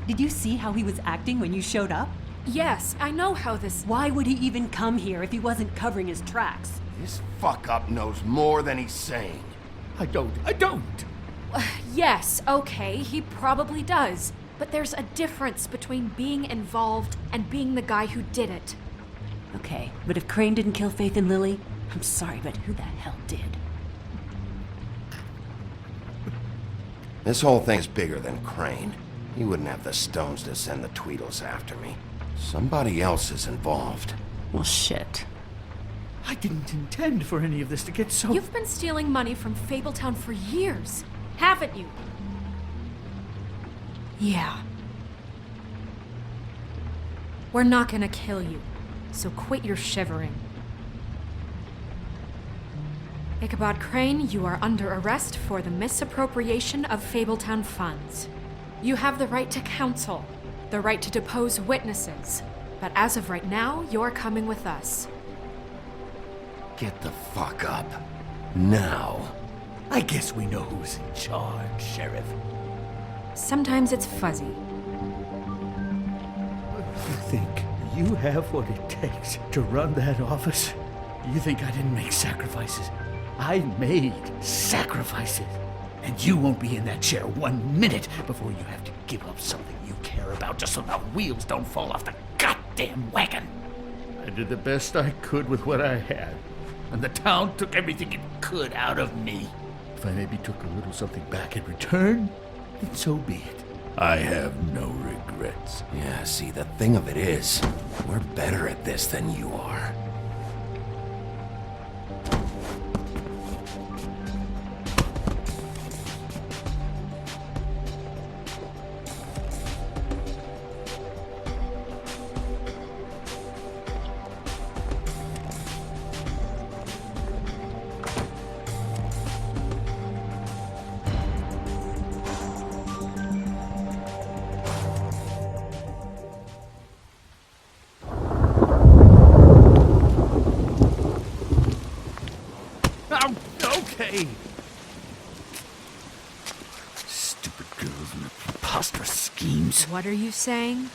Did you see how he was acting when you showed up? Yes, I know how this... Why would he even come here if he wasn't covering his tracks? This fuck-up knows more than he's saying. I don't. Yes, okay, he probably does. But there's a difference between being involved and being the guy who did it. Okay, but if Crane didn't kill Faith and Lily, I'm sorry, but who the hell did? This whole thing is bigger than Crane. He wouldn't have the stones to send the Tweedles after me. Somebody else is involved. Well, shit. I didn't intend for any of this to get so... You've been stealing money from Fabletown for years, haven't you? Yeah. We're not gonna kill you, so quit your shivering. Ichabod Crane, you are under arrest for the misappropriation of Fabletown funds. You have the right to counsel, the right to depose witnesses, but as of right now, you're coming with us. Get the fuck up. Now. I guess we know who's in charge, Sheriff. Sometimes it's fuzzy. You think you have what it takes to run that office? You think I didn't make sacrifices? I made sacrifices. And you won't be in that chair 1 minute before you have to give up something you care about just so the wheels don't fall off the goddamn wagon. I did the best I could with what I had, and the town took everything it could out of me. If I maybe took a little something back in return, then so be it. I have no regrets. Yeah, see, the thing of it is, we're better at this than you are. Okay. Stupid girls and their preposterous schemes. What are you saying?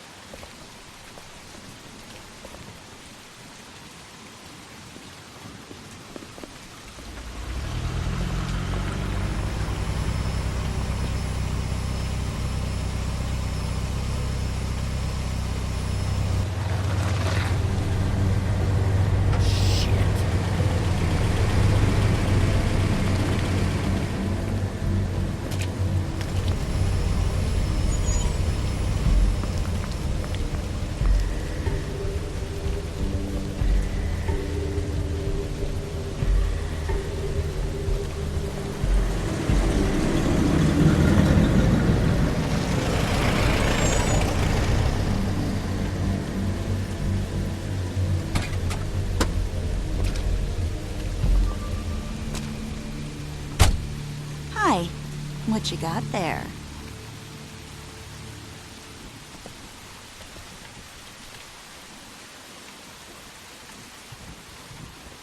What you got there?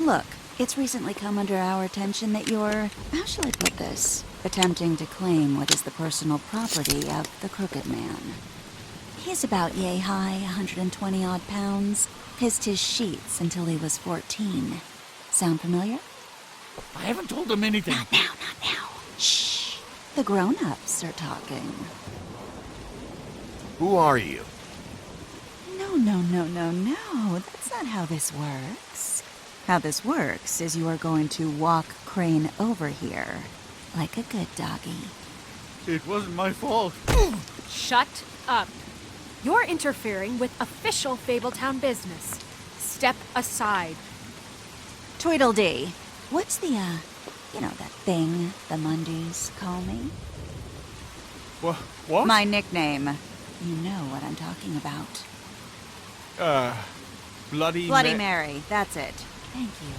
Look, it's recently come under our attention that you're, how shall I put this, attempting to claim what is the personal property of the Crooked Man. He's about yay high, 120 odd pounds, pissed his sheets until he was 14. Sound familiar? I haven't told him anything. Not now, not now. Shh. The grown-ups are talking. Who are you? No. That's not how this works. How this works is you are going to walk Crane over here. Like a good doggy. It wasn't my fault. Shut up. You're interfering with official Fabletown business. Step aside. Tweedledee, what's the, you know, that thing the Mundies call me? What? My nickname. You know what I'm talking about. Bloody Mary, that's it. Thank you.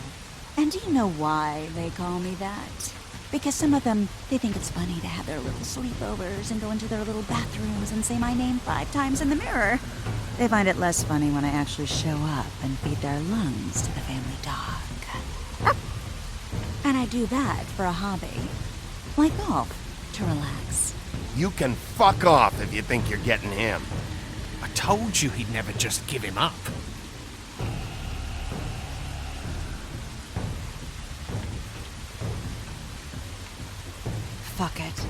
And do you know why they call me that? Because some of them, they think it's funny to have their little sleepovers and go into their little bathrooms and say my name 5 times in the mirror. They find it less funny when I actually show up and feed their lungs to the family dog. And I do that for a hobby. Like golf, to relax. You can fuck off if you think you're getting him. I told you he'd never just give him up. Fuck it.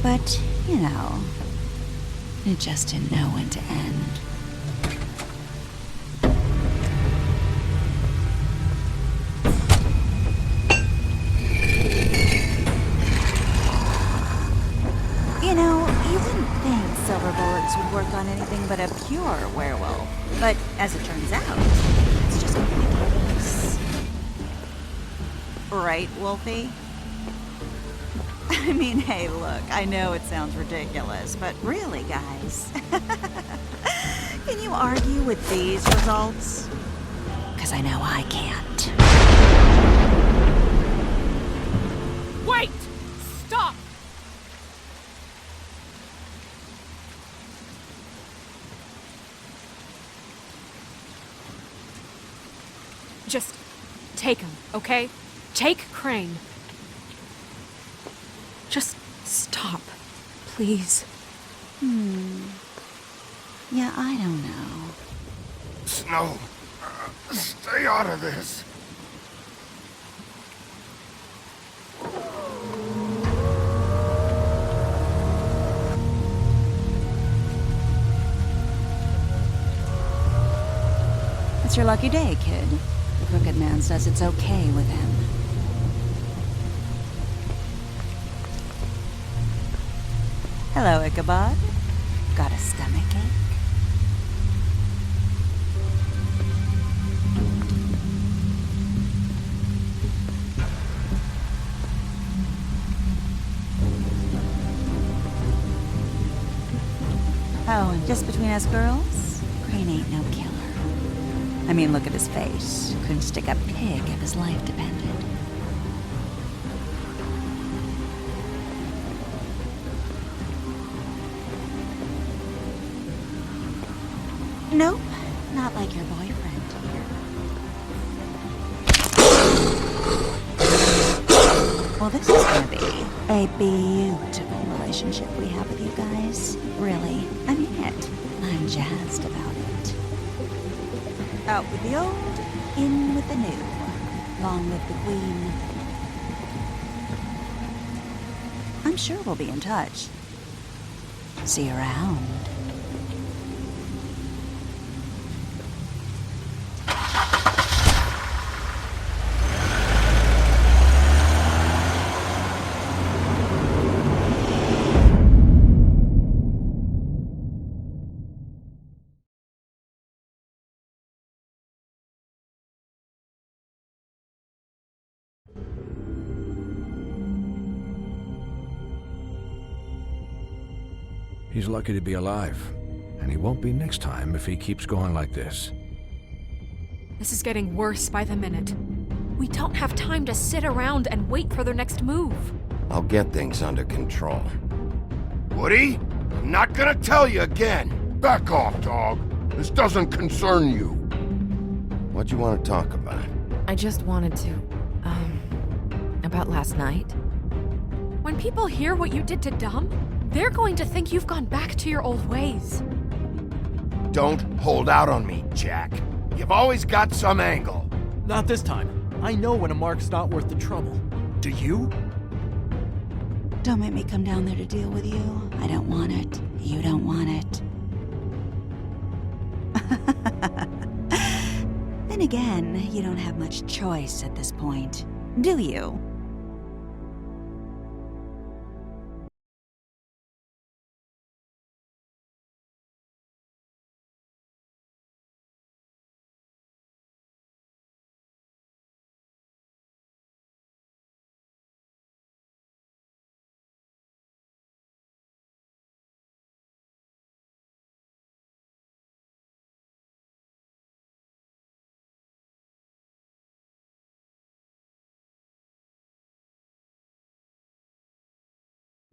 But, you know, it just didn't know when to end. You know, you wouldn't think silver bullets would work on anything but a pure werewolf. But as it turns out, it's just ridiculous. Right, Wolfie? I mean, hey, look, I know it sounds ridiculous, but really, guys, can you argue with these results? Because I know I can't. Wait! Stop! Just take him, okay? Take Crane. Just stop, please. Yeah, I don't know. Snow, stay out of this. It's your lucky day, kid. The Crooked Man says it's okay with him. Hello, Ichabod. Got a stomachache? Oh, and just between us girls, Crane ain't no killer. I mean, look at his face. Couldn't stick a pig if his life depended. Nope, not like your boyfriend here. Well, this is gonna be a beautiful relationship we have with you guys. Really, I mean it. I'm jazzed about it. Out with the old, in with the new. Long live the Queen. I'm sure we'll be in touch. See you around. He's lucky to be alive, and he won't be next time if he keeps going like this. This is getting worse by the minute. We don't have time to sit around and wait for their next move. I'll get things under control. Woody, I'm not gonna tell you again. Back off, dog. This doesn't concern you. What you want to talk about? I just wanted to, about last night. When people hear what you did to Dom, they're going to think you've gone back to your old ways. Don't hold out on me, Jack. You've always got some angle. Not this time. I know when a mark's not worth the trouble. Do you? Don't make me come down there to deal with you. I don't want it. You don't want it. Then again, you don't have much choice at this point, do you?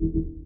Thank you.